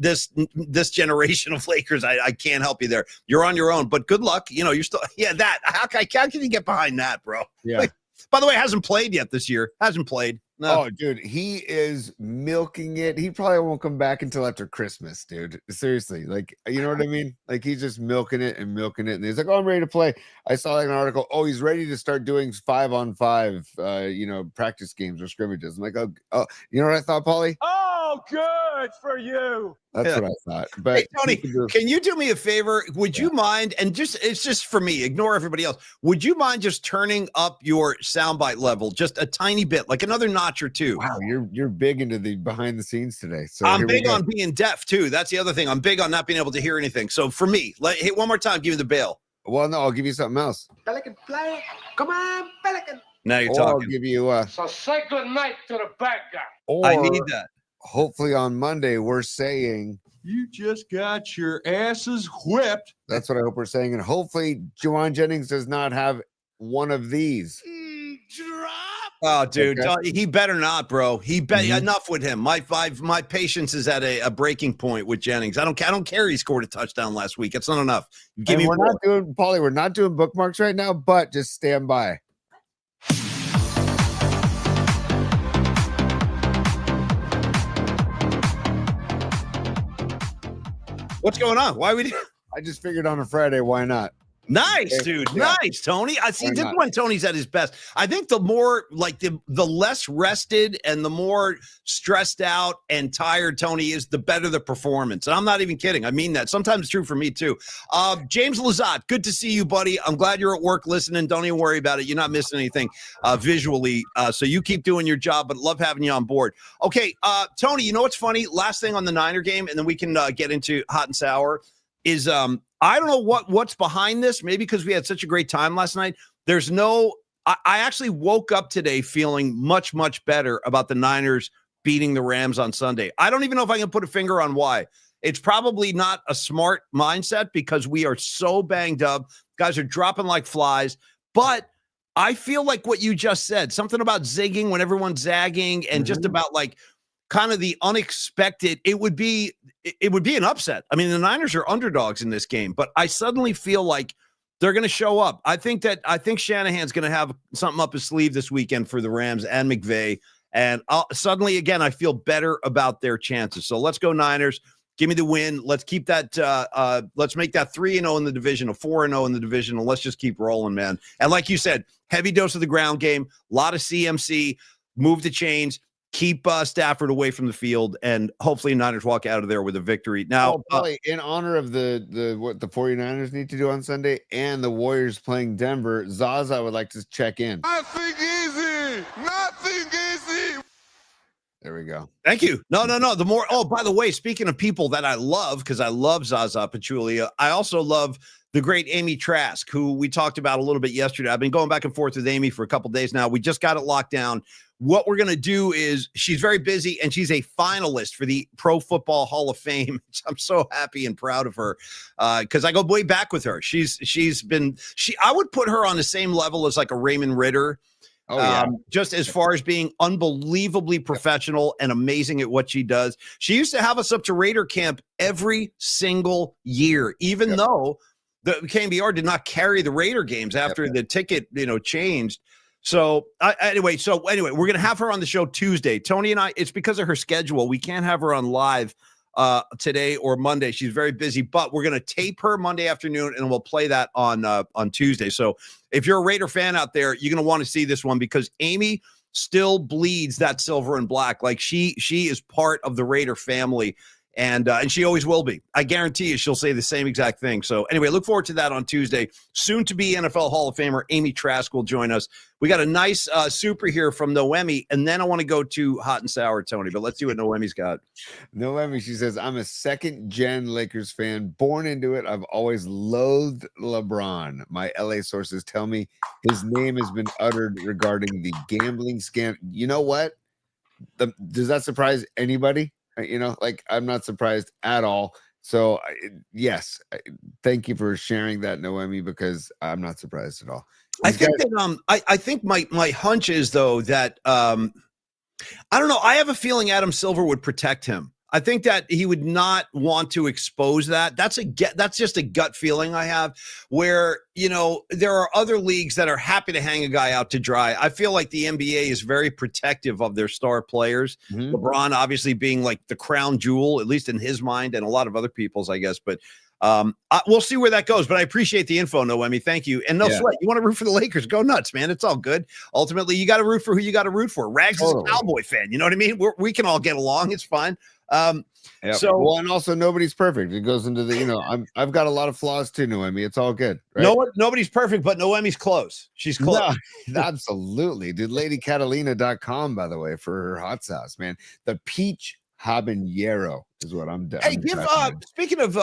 generation of Lakers, I can't help you there. You're on your own, but good luck. You know, you're still that. How can you get behind that, bro? Yeah. Like, by the way, hasn't played yet this year. Hasn't played. No. Oh, dude, he is milking it. He probably won't come back until after Christmas, dude. Seriously, like, you know what I mean? Like, he's just milking it. And he's like, "Oh, I'm ready to play." I saw like an article. Oh, he's ready to start doing 5-on-5, practice games or scrimmages. I'm like, oh, you know what I thought, Paulie? Oh, good for you. That's what I thought. But hey, Tony, can you do me a favor? Would you mind? And it's just for me. Ignore everybody else. Would you mind just turning up your soundbite level just a tiny bit, like another notch or two? Wow, you're big into the behind the sscenes today. So I'm big on being deaf too. That's the other thing. I'm big on not being able to hear anything. So for me, hit one more time. Give me the bail. Well, no, I'll give you something else. Pelican play. Come on, Pelican. Now you're Or I'll talking. give you So say good night to the bad guy. or I need that. hopefully on Monday we're saying You just got your asses whipped. that's what I hope we're saying, and hopefully Juwan Jennings does not have one of these. Oh, dude, Okay. he better not, bro. Enough with him. My patience is at a breaking point with Jennings. I don't care. He scored a touchdown last week. It's not enough. Give me We're more. not doing Paulie. We're not doing bookmarks right now, but just stand by. What's going on? Why we? I just figured on a Friday, why not? Nice, dude. Yeah. Nice, Tony. I see. Why This is not? when Tony's at his best. I think the more like the less rested and the more stressed out and tired Tony is, the better the performance. And I'm not even kidding. I mean that. Sometimes it's true for me too. James Lazat, good to see you, buddy. I'm glad you're at work listening. Don't even worry about it. You're not missing anything visually. So you keep doing your job, but love having you on board. Okay, Tony, you know what's funny? Last thing on the Niner game, and then we can get into hot and sour, is I don't know what's behind this. Maybe because we had such a great time last night. There's no – I actually woke up today feeling much, much better about the Niners beating the Rams on Sunday. I don't even know if I can put a finger on why. It's probably not a smart mindset because we are so banged up. Guys are dropping like flies. But I feel like what you just said, something about zigging when everyone's zagging and just about like – kind of the unexpected, it would be an upset. I mean, the Niners are underdogs in this game, but I suddenly feel like they're going to show up. I think Shanahan's going to have something up his sleeve this weekend for the Rams and McVay. And suddenly, again, I feel better about their chances. So let's go Niners. Give me the win. Let's keep that. Let's make that 3-0 in the division, a 4-0 in the division, and let's just keep rolling, man. And like you said, heavy dose of the ground game, a lot of CMC, move the chains. Keep Stafford away from the field, and hopefully Niners walk out of there with a victory. Now, Paulie, in honor of what the 49ers need to do on Sunday and the Warriors playing Denver, Zaza would like to check in. Nothing easy. Nothing easy. There we go. thank you. No. The more. Oh, by the way, speaking of people that I love, because I love Zaza Pachulia, I also love the great Amy Trask, who we talked about a little bit yesterday. I've been going back and forth with Amy for a couple days now. We just got it locked down. What we're going to do is she's very busy and she's a finalist for the Pro Football Hall of Fame. I'm so happy and proud of her because I go way back with her. I would put her on the same level as like a Raymond Ritter. Oh, yeah. Just as far as being unbelievably professional and amazing at what she does. She used to have us up to Raider camp every single year, even though the KNBR did not carry the Raider games after the ticket, changed. So anyway, we're gonna have her on the show Tuesday. Tony and I, it's because of her schedule. We can't have her on live today or Monday. She's very busy, but we're gonna tape her Monday afternoon and we'll play that on Tuesday. So if you're a Raider fan out there, you're gonna want to see this one because Amy still bleeds that silver and black. Like she is part of the Raider family. And she always will be. I guarantee you she'll say the same exact thing. So anyway, look forward to that on Tuesday. Soon to be NFL Hall of Famer Amy Trask will join us. We got a nice super here from Noemi, and then I want to go to Hot and Sour, Tony. But let's see what Noemi's got. Noemi, she says, I'm a second-gen Lakers fan, born into it. I've always loathed LeBron. My LA sources tell me his name has been uttered regarding the gambling scam. You know what? Does that surprise anybody? I'm not surprised at all. So yes, thank you for sharing that, Noemi, because I'm not surprised at all. I think my hunch is though that I don't know. I have a feeling Adam Silver would protect him. I think that he would not want to expose that. That's just a gut feeling I have where, there are other leagues that are happy to hang a guy out to dry. I feel like the NBA is very protective of their star players. Mm-hmm. LeBron obviously being like the crown jewel, at least in his mind and a lot of other people's, I guess. But we'll see where that goes. But I appreciate the info, Noemi. Thank you. And no sweat. You want to root for the Lakers? Go nuts, man. It's all good. Ultimately, you got to root for who you got to root for. Rags is a Cowboy fan. You know what I mean? We can all get along. It's fine. So and also nobody's perfect. It goes into the, I've got a lot of flaws too, Noemi. It's all good. Right? Nobody's perfect, but Noemi's close. She's close. No, absolutely. Dude, LadyCatalina.com, by the way, for her hot sauce, man. The peach habanero is what I'm doing. Hey, speaking of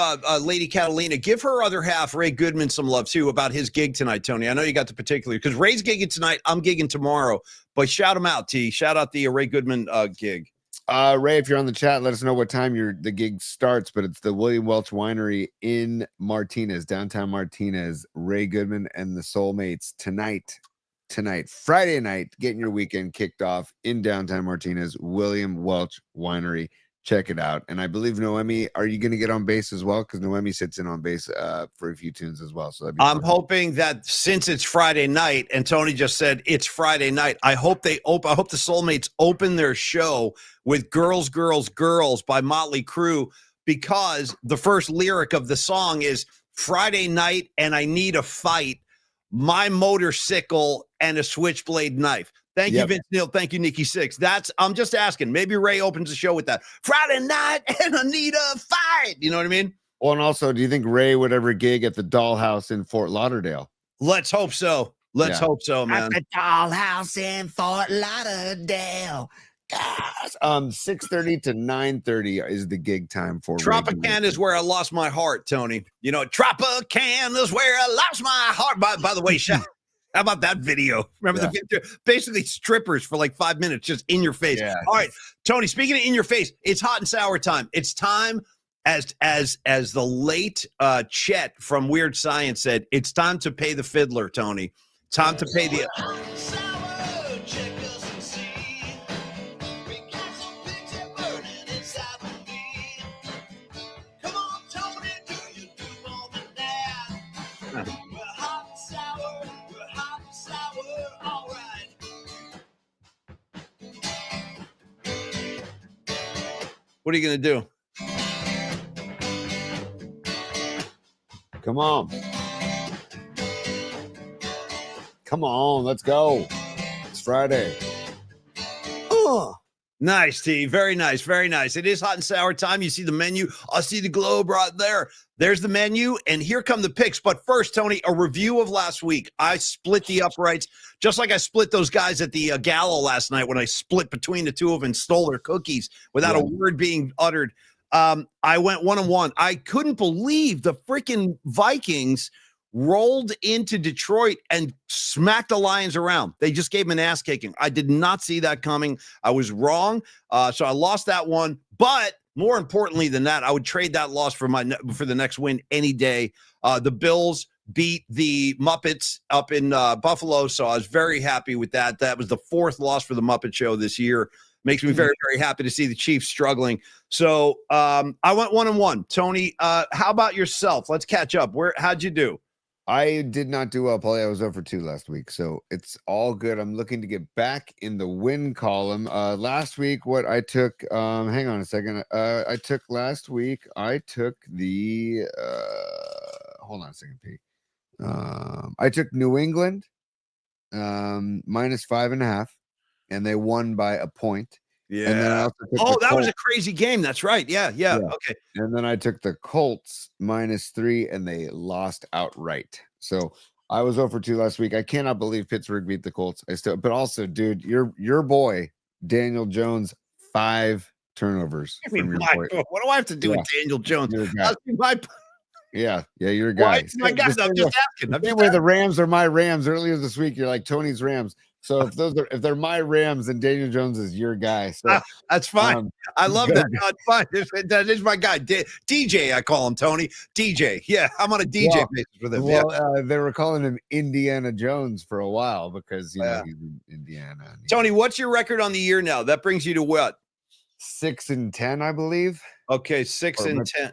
Lady Catalina, give her other half, Ray Goodman, some love too about his gig tonight, Tony. I know you got the particular because Ray's gigging tonight. I'm gigging tomorrow, but shout him out, T. Shout out the Ray Goodman gig. Ray, if you're on the chat, let us know what time the gig starts, but it's the William Welch Winery in Martinez, downtown Martinez. Ray Goodman and the Soulmates tonight, Friday night, getting your weekend kicked off in downtown Martinez, William Welch Winery. Check it out. And I believe, Noemi, are you going to get on bass as well? Because Noemi sits in on bass for a few tunes as well. So I'm hoping that since it's Friday night, and Tony just said it's Friday night, I hope the Soulmates open their show with Girls, Girls, Girls by Motley Crue, because the first lyric of the song is Friday night and I need a fight, my motorcycle and a switchblade knife. Thank you, Vince Neil. Thank you, Nikki Six. I'm just asking. Maybe Ray opens the show with that. Friday night and I need a fight. You know what I mean? Well, and also, do you think Ray would ever gig at the Dollhouse in Fort Lauderdale? Let's hope so. Let's hope so, man. At the Dollhouse in Fort Lauderdale. 6:30 to 9:30 is the gig time for Tropicana is where I lost my heart, Tony. Tropicana is where I lost my heart. By the way, how about that video? Remember the video? Basically strippers for like 5 minutes, just in your face. Yeah. All right, Tony, speaking of in your face, it's hot and sour time. It's time, as the late Chet from Weird Science said, it's time to pay the fiddler, Tony. Time to pay the... What are you going to do? Come on. Let's go. It's Friday. Oh, nice, T. Very nice. Very nice. It is hot and sour time. You see the menu. I see the globe right there. There's the menu, and here come the picks. But first, Tony, a review of last week. I split the uprights, just like I split those guys at the gala last night when I split between the two of them and stole their cookies without a word being uttered. I went 1-1. I couldn't believe the freaking Vikings rolled into Detroit and smacked the Lions around. They just gave them an ass kicking. I did not see that coming. I was wrong. So I lost that one. But more importantly than that, I would trade that loss for the next win any day. The Bills beat the Muppets up in Buffalo, so I was very happy with that. That was the fourth loss for the Muppet Show this year. Makes me very, very happy to see the Chiefs struggling. So I went 1-1. Tony, how about yourself? Let's catch up. How'd you do? I did not do well, Paulie. I was over 2 last week, so it's all good. I'm looking to get back in the win column. Last week, what I took, hang on a second. I took last week, I took the, hold on a second, Pete. I took New England, -5.5, and they won by a point. Yeah. And then I also took Oh, the that was a Colts. crazy game. That's right. Yeah. Okay. And then I took the Colts -3, and they lost outright. So I was over 2 last week. I cannot believe Pittsburgh beat the Colts. But also, dude, your boy Daniel Jones, 5 turnovers I mean, from your boy. what do I have to do Yeah. with Daniel Jones? Your guy. That's my Yeah, you're a Why? guy. My guys. I'm just asking. The same way the Rams are my Rams. Earlier this week, you're like Tony's Rams. So if they're my Rams, then Daniel Jones is your guy. So that's fine. I love that. No, it's fine. That is my guy. DJ, I call him Tony. DJ. Yeah, I'm on a DJ basis with him. Well, they were calling him Indiana Jones for a while because you know he's in Indiana. Tony, what's your record on the year now? That brings you to what? 6-10, I believe. Okay, 6-10.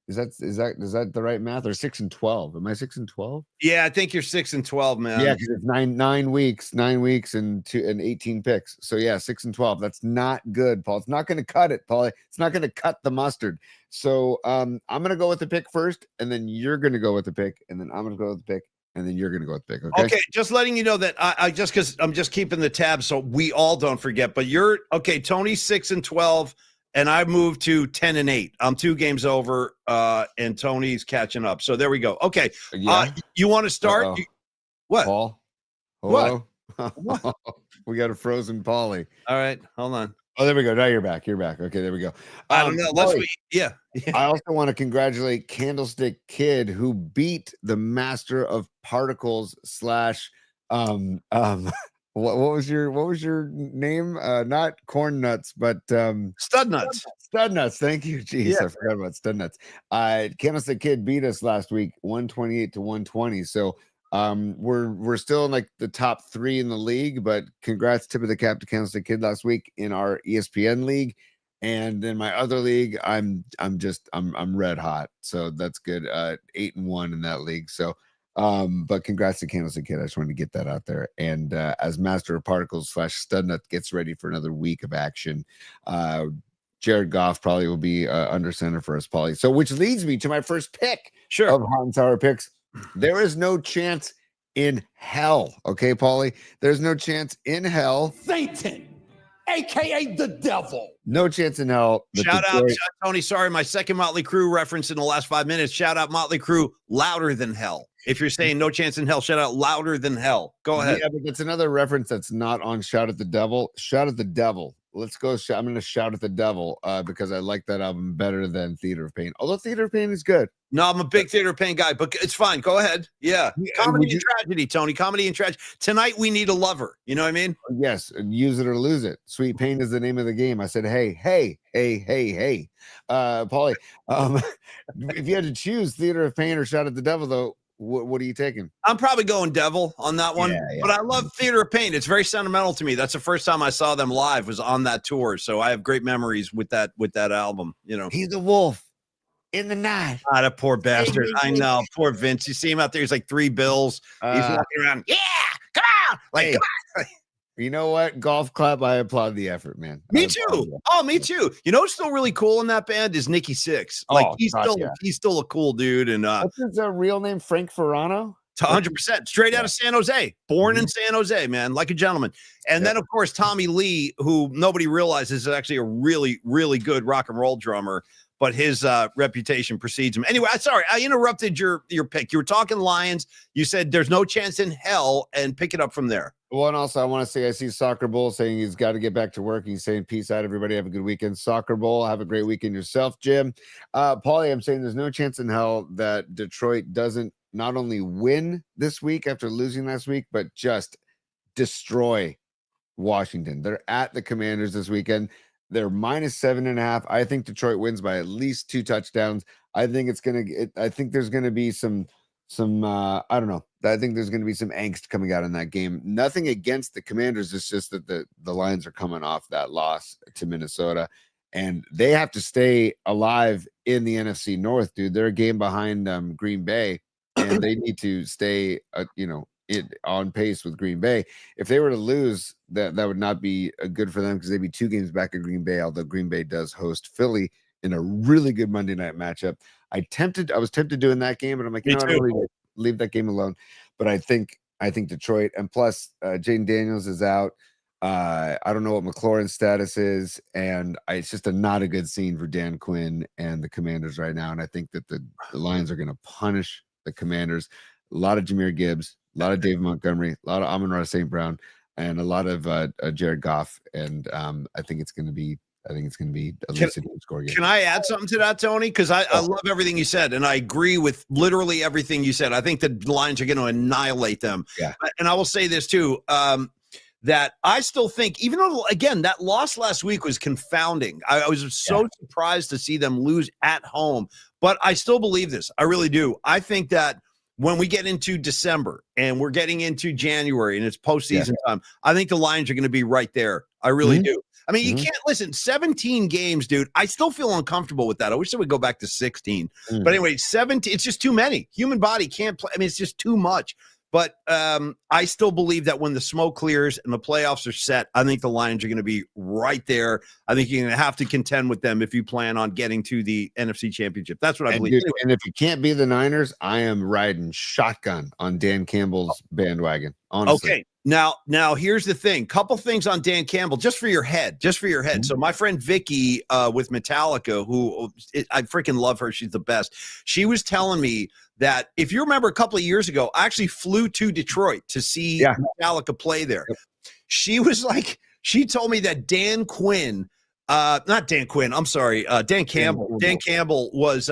Is that the right math, or 6-12? Am I 6-12? Yeah, I think you're 6-12, man. Yeah, because it's 9 weeks and 18 picks. So yeah, 6-12. That's not good, Paul. It's not going to cut it, Paul. It's not going to cut the mustard. So I'm going to go with the pick first, and then you're going to go with the pick, and then I'm going to go with the pick, and then you're going to go with the pick. Okay. Just letting you know that I just because I'm just keeping the tab so we all don't forget. But you're okay. Tony's 6-12. And I moved to 10-8. I'm 2 games over, and Tony's catching up. So there we go. Okay. You want to start? What? Paul? Hello? What? We got a frozen Paulie. All right. Hold on. Oh, there we go. Now you're back. You're back. Okay, there we go. I don't know. Yeah. I also want to congratulate Candlestick Kid, who beat the Master of Particles / what was your name? Not Corn Nuts, but Stud Nuts. Stud Nuts. Thank you. Jeez, I forgot about Stud Nuts. Candlestick Kid beat us last week, 128-120. So we're still in like the top 3 in the league, but congrats, tip of the cap to Candlestick Kid last week in our ESPN league. And in my other league, I'm red hot. So that's good. 8-1 in that league. So but congrats to Candlestick Kid. I just wanted to get that out there. And as Master of Particles / Studnut gets ready for another week of action, Jared Goff probably will be under center for us, Paulie. So which leads me to my first pick of Hot and Sour Picks. There is no chance in hell. Okay, Paulie. There's no chance in hell. Satan, aka the devil. No chance in hell. Shout out, Tony. Sorry, my second Motley Crue reference in the last 5 minutes. Shout out Motley Crue, Louder Than Hell. If you're saying no chance in hell, shout out Louder Than Hell. Go ahead. Yeah, but it's another reference that's not on Shout at the Devil. Shout at the Devil. Let's go. I'm going to Shout at the Devil because I like that album better than Theater of Pain. Although Theater of Pain is good. No, I'm a big Theater of Pain guy, but it's fine. Go ahead. Yeah. Comedy and tragedy, Tony. Comedy and tragedy. Tonight we need a lover. You know what I mean? Yes. Use it or lose it. Sweet Pain is the name of the game. I said, hey. Paulie, if you had to choose Theater of Pain or Shout at the Devil, though, what are you taking? I'm probably going Devil on that one, but I love Theater of Pain. It's very sentimental to me. That's the first time I saw them live was on that tour. So I have great memories with that album. You know, he's a wolf in the night. Ah, that poor bastard. I know, poor Vince. You see him out there. He's like 3 bills. He's walking around. Yeah, come on, come on. You know what? Golf clap. I applaud the effort, man. Me too. Oh, me too. You know what's still really cool in that band is Nikki Sixx. Like he's still a cool dude. And what's his real name? Frank Ferrano. 100% straight out of San Jose, born in San Jose, man, like a gentleman. And then of course Tommy Lee, who nobody realizes is actually a really, really good rock and roll drummer, but his reputation precedes him. Anyway, sorry, I interrupted your pick. You were talking Lions. You said there's no chance in hell, and pick it up from there. Well, and also I want to say I see Soccer Bowl saying he's got to get back to work. He's saying peace out, everybody. Have a good weekend. Soccer Bowl, have a great weekend yourself, Jim. Paulie, I'm saying there's no chance in hell that Detroit doesn't not only win this week after losing last week, but just destroy Washington. They're at the Commanders this weekend. They're -7.5. I think Detroit wins by at least 2 touchdowns. I think I think there's gonna be some I don't know. I think there's going to be some angst coming out in that game. Nothing against the Commanders. It's just that the Lions are coming off that loss to Minnesota, and they have to stay alive in the NFC North, dude. They're a game behind Green Bay. and they need to stay, on pace with Green Bay. If they were to lose, that would not be good for them because they'd be 2 games back of Green Bay, although Green Bay does host Philly in a really good Monday night matchup. I was tempted doing that game, but I'm like, I don't really leave that game alone. But I think Detroit, and plus Jaden Daniels is out. I don't know what McLaurin's status is, and it's just not a good scene for Dan Quinn and the Commanders right now. And I think that the Lions are going to punish the Commanders. A lot of Jahmyr Gibbs, a lot of David Montgomery, a lot of Amon-Ra St. Brown, and a lot of Jared Goff. And I think it's going to be at least a score game. Can I add something to that, Tony? Because I love everything you said, and I agree with literally everything you said. I think the Lions are going to annihilate them. Yeah. And I will say this too. That I still think, even though, again, that loss last week was confounding. I was so surprised to see them lose at home, but I still believe this. I really do. I think that when we get into December and we're getting into January and it's postseason time, I think the Lions are going to be right there. I really do. I mean, you can't listen, 17 games, dude. I still feel uncomfortable with that. I wish it would go back to 16. But anyway, 17, it's just too many. Human body can't play. I mean, it's just too much. But I still believe that when the smoke clears and the playoffs are set, I think the Lions are going to be right there. I think you're going to have to contend with them if you plan on getting to the NFC Championship. That's what I believe. Dude, and if you can't be the Niners, I am riding shotgun on Dan Campbell's bandwagon. Honestly. Okay. Now here's the thing. Couple things on Dan Campbell, just for your head. So my friend Vicky with Metallica, who I freaking love her. She's the best. She was telling me that if you remember a couple of years ago, I actually flew to Detroit to see Metallica play there. Yep. She told me that Dan Quinn, not Dan Quinn, I'm sorry, Dan Campbell. Dan Campbell was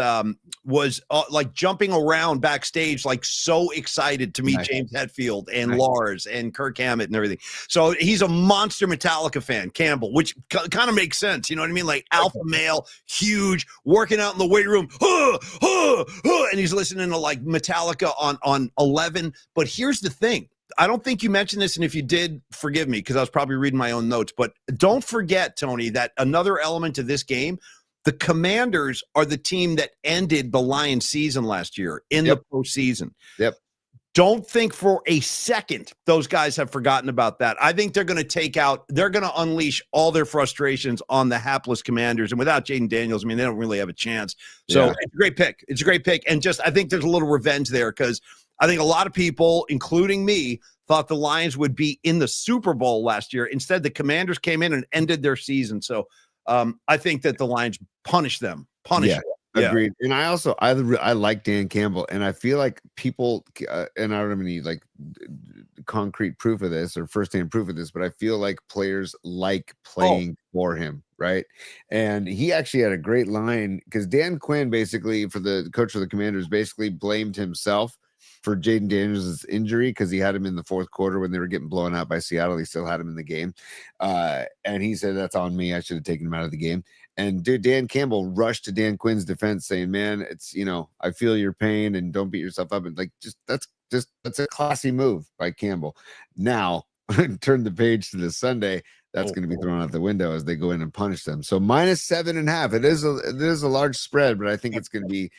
like jumping around backstage, like so excited to meet James Hetfield and Lars and Kirk Hammett and everything. So he's a monster Metallica fan, Campbell, which kind of makes sense. You know what I mean? Like alpha male, huge, working out in the weight room, and he's listening to like Metallica on 11. But here's the thing. I don't think you mentioned this, and if you did, forgive me, because I was probably reading my own notes. But don't forget, Tony, that another element of this game, the Commanders are the team that ended the Lions season last year in the postseason. Yep. Don't think for a second those guys have forgotten about that. I think they're going to unleash all their frustrations on the hapless Commanders. And without Jaden Daniels, I mean, they don't really have a chance. So it's a great pick. It's a great pick. And just, I think there's a little revenge there because I think a lot of people, including me, thought the Lions would be in the Super Bowl last year. Instead, the Commanders came in and ended their season. So I think that the Lions punish them. Agreed. And I like Dan Campbell, and I feel like people, and I don't have any like concrete proof of this or firsthand proof of this, but I feel like players like playing for him, right? And he actually had a great line because Dan Quinn, basically, for the coach of the Commanders, basically blamed himself for Jaden Daniels' injury because he had him in the fourth quarter when they were getting blown out by Seattle. He still had him in the game. And he said, that's on me. I should have taken him out of the game. And dude, Dan Campbell rushed to Dan Quinn's defense saying, man, it's, I feel your pain and don't beat yourself up. And like, that's a classy move by Campbell. Now turn the page to this Sunday. That's going to be thrown out the window as they go in and punish them. So -7.5. It is a large spread, but I think it's going to be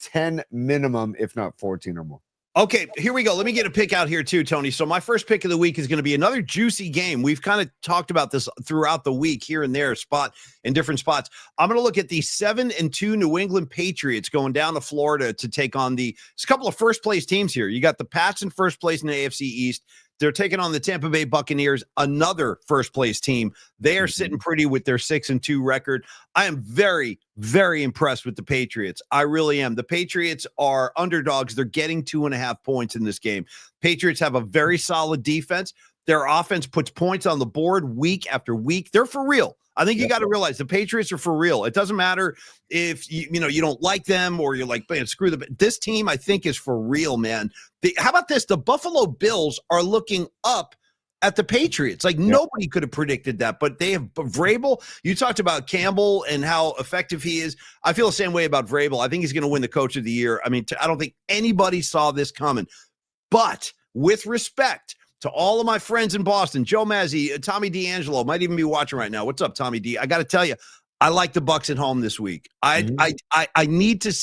10 minimum, if not 14 or more. Okay, here we go. Let me get a pick out here too, Tony. So my first pick of the week is going to be another juicy game. We've kind of talked about this throughout the week here and there, in different spots. I'm going to look at the 7-2 New England Patriots going down to Florida to take on a couple of first place teams here. You got the Pats in first place in the AFC East. They're taking on the Tampa Bay Buccaneers, another first-place team. They are sitting pretty with their 6-2 record. I am very, very impressed with the Patriots. I really am. The Patriots are underdogs. They're getting 2.5 points in this game. Patriots have a very solid defense. Their offense puts points on the board week after week. They're for real. I think you got to realize the Patriots are for real. It doesn't matter if you don't like them or you're like, man, screw them. This team, I think, is for real, man. How about this? The Buffalo Bills are looking up at the Patriots. Like nobody could have predicted that, but they have Vrabel. You talked about Campbell and how effective he is. I feel the same way about Vrabel. I think he's going to win the Coach of the Year. I mean, I don't think anybody saw this coming. But with respect to all of my friends in Boston, Joe Mazzi, Tommy D'Angelo might even be watching right now. What's up, Tommy D? I got to tell you, I like the Bucks at home this week. Mhm. I need to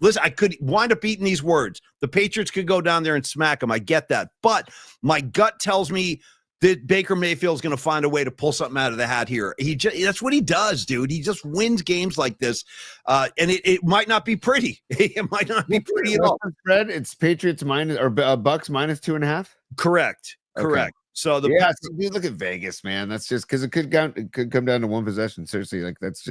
listen. I could wind up eating these words. The Patriots could go down there and smack them. I get that, but my gut tells me that Baker Mayfield is going to find a way to pull something out of the hat here. That's what he does, dude. He just wins games like this, and it might not be pretty. It might not be pretty at all. What's the spread? It's Patriots minus or Bucks minus 2.5. Correct. Okay. Correct. So dude, look at Vegas, man. That's just because it could come down to one possession. Seriously, like that's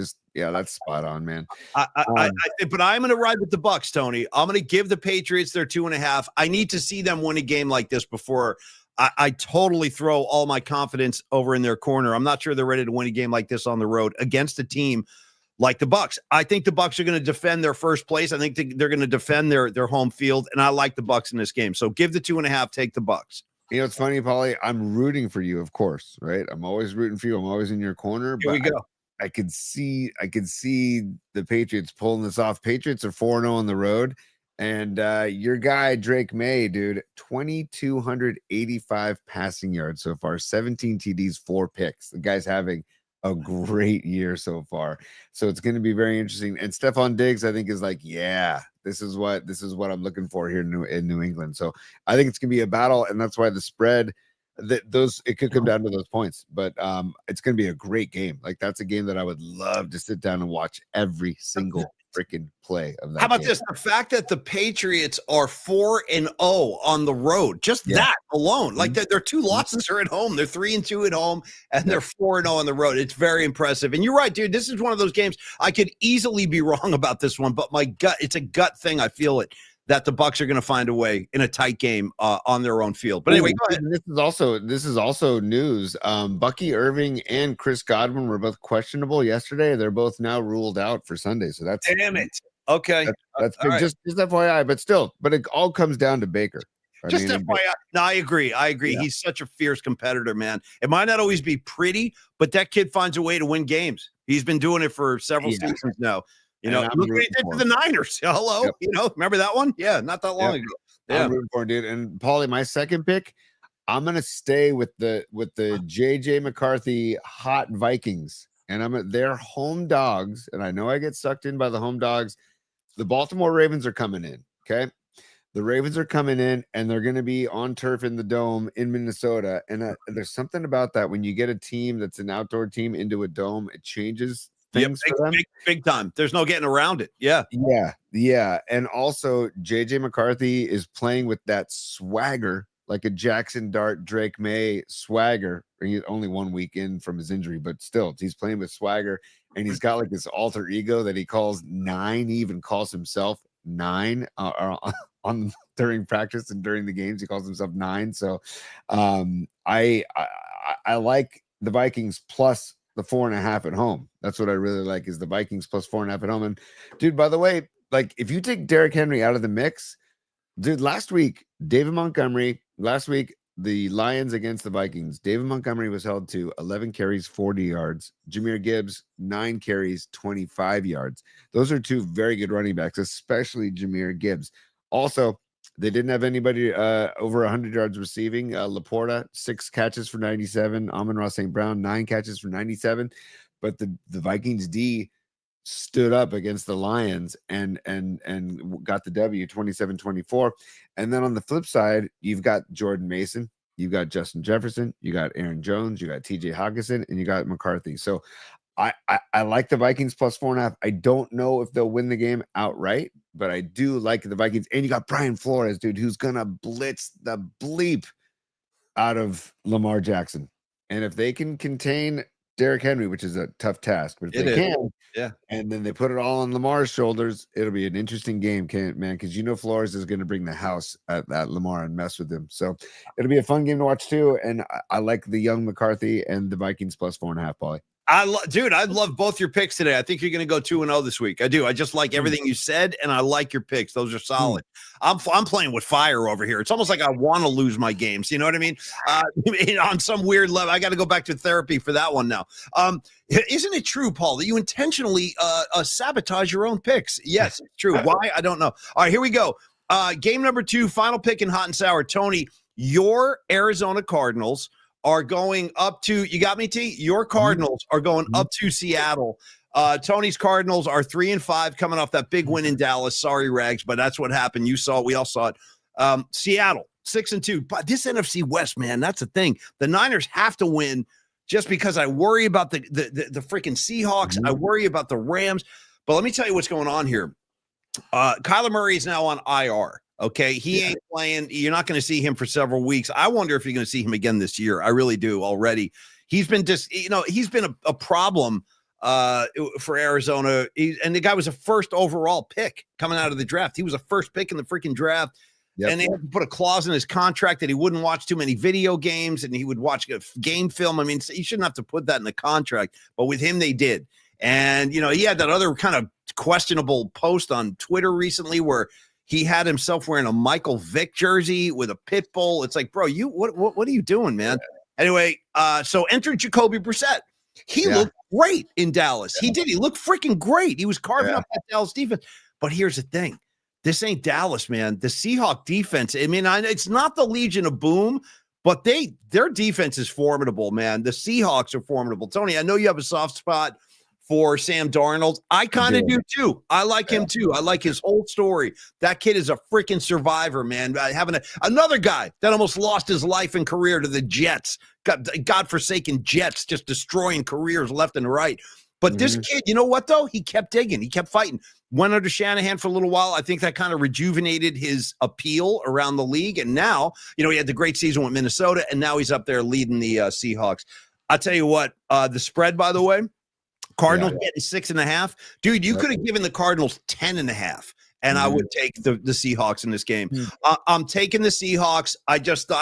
spot on, man. But I'm going to ride with the Bucks, Tony. I'm going to give the Patriots their 2.5. I need to see them win a game like this before I totally throw all my confidence over in their corner. I'm not sure they're ready to win a game like this on the road against a team like the Bucks. I think the Bucks are going to defend their first place. I think they're going to defend their home field, and I like the Bucks in this game. So give the 2.5, take the Bucks. You know, it's funny, Paulie. I'm rooting for you, of course, right? I'm always rooting for you. I'm always in your corner. Here we go. I could see the Patriots pulling this off. Patriots are 4-0 on the road. And your guy, Drake May, dude, 2,285 passing yards so far, 17 TDs, 4 picks. The guy's having a great year so far. So it's going to be very interesting. And Stephon Diggs, I think, is like, yeah, this is what I'm looking for here in New England. So I think it's going to be a battle, and that's why the spread it could come down to those points. But it's going to be a great game. Like that's a game that I would love to sit down and watch every single freaking play of that. How about game. this? The fact that the Patriots are 4-0 on the road, just that alone, like their 2 losses are at home. They're 3-2 at home, and they're 4-0 on the road. It's very impressive. And you're right, dude. This is one of those games I could easily be wrong about this one, but my gut, it's a gut thing. I feel it that the Bucks are going to find a way in a tight game on their own field. But anyway, go ahead. This is also news. Bucky Irving and Chris Godwin were both questionable yesterday. They're both now ruled out for Sunday. So that's damn it. Okay, that's big. Right. Just FYI, but it all comes down to Baker. FYI. No, I agree. Yeah. He's such a fierce competitor, man. It might not always be pretty, but that kid finds a way to win games. He's been doing it for several seasons now. You know, look what he did to the Niners. Hello. Yep. You know, remember that one? Yeah, not that long ago. Yeah. I'm rooting for it, dude. And Paulie, my second pick, I'm gonna stay with the JJ McCarthy hot Vikings. And they're home dogs. And I know I get sucked in by the home dogs. The Baltimore Ravens are coming in. Okay. The Ravens are coming in, and they're going to be on turf in the dome in Minnesota. And there's something about that when you get a team that's an outdoor team into a dome, it changes things for them. Big time. There's no getting around it. Yeah. And also, JJ McCarthy is playing with that swagger, like a Jackson Dart, Drake May swagger. He's only 1 week in from his injury, but still, he's playing with swagger, and he's got like this alter ego that he calls 9. He even calls himself 9 on during practice and during the games. He calls himself 9. So I like the Vikings plus the 4.5 at home. That's what I really like, is the Vikings plus 4.5 at home. And dude, by the way, like if you take Derrick Henry out of the mix, dude, last week, the Lions against the Vikings, David Montgomery was held to 11 carries, 40 yards. Jahmyr Gibbs, 9 carries, 25 yards. Those are 2 very good running backs, especially Jahmyr Gibbs. Also, they didn't have anybody over 100 yards receiving. Laporta, 6 catches for 97. Amon-Ra St. Brown, 9 catches for 97. But the Vikings D stood up against the Lions and got the W, 27-24. And then on the flip side, you've got Jordan Mason, you've got Justin Jefferson, you got Aaron Jones, you got TJ Hawkinson, and you got McCarthy. So I like the Vikings plus 4.5. I don't know if they'll win the game outright, but I do like the Vikings. And you got Brian Flores, dude, who's gonna blitz the bleep out of Lamar Jackson. And if they can contain Derrick Henry, which is a tough task, but if they can, and then they put it all on Lamar's shoulders, it'll be an interesting game, man, because Flores is going to bring the house at Lamar and mess with him. So it'll be a fun game to watch too. And I like the young McCarthy and the Vikings plus 4.5, Paulie. I love both your picks today. I think you're going to go 2-0 this week. I do. I just like everything you said, and I like your picks. Those are solid. I'm playing with fire over here. It's almost like I want to lose my games. You know what I mean? On some weird level, I got to go back to therapy for that one now. Isn't it true, Paul, that you intentionally sabotage your own picks? Yes, it's true. Why? I don't know. All right, here we go. Game number 2, final pick in hot and sour. Tony, your Arizona Cardinals are going up to, you got me, T? Your Cardinals are going up to Seattle Tony's Cardinals are 3-5 coming off that big win in Dallas. Sorry, Rags, but that's what happened. You saw it. We all saw it. Seattle 6-2. But this NFC West, man, that's the thing. The Niners have to win just because I worry about the freaking Seahawks. I worry about the Rams. But let me tell you what's going on here. Kyler Murray is now on IR. Okay, he ain't playing. You're not going to see him for several weeks. I wonder if you're going to see him again this year. I really do already. He's been he's been a problem for Arizona. And the guy was a first overall pick coming out of the draft. He was a first pick in the freaking draft. Yep. And they had to put a clause in his contract that he wouldn't watch too many video games and he would watch a game film. I mean, you shouldn't have to put that in the contract, but with him, they did. And, he had that other kind of questionable post on Twitter recently where he had himself wearing a Michael Vick jersey with a pit bull. It's like, bro, what are you doing, man? Anyway, so entered Jacoby Brissett. He looked great in Dallas. He did. He looked freaking great. He was carving up that Dallas defense. But here's the thing. This ain't Dallas, man. The Seahawks defense, I mean, it's not the Legion of Boom, but their defense is formidable, man. The Seahawks are formidable. Tony, I know you have a soft spot for Sam Darnold. I kind of do too. I like him too. I like his whole story. That kid is a freaking survivor, man. Having another guy that almost lost his life and career to the Jets, godforsaken Jets, just destroying careers left and right. But this kid, you know what, though? He kept digging. He kept fighting. Went under Shanahan for a little while. I think that kind of rejuvenated his appeal around the league. And now, he had the great season with Minnesota, and now he's up there leading the Seahawks. I'll tell you what, the spread, by the way, Cardinals getting 6.5. Dude, you could have given the Cardinals 10.5. And I would take the Seahawks in this game. I'm taking the Seahawks. I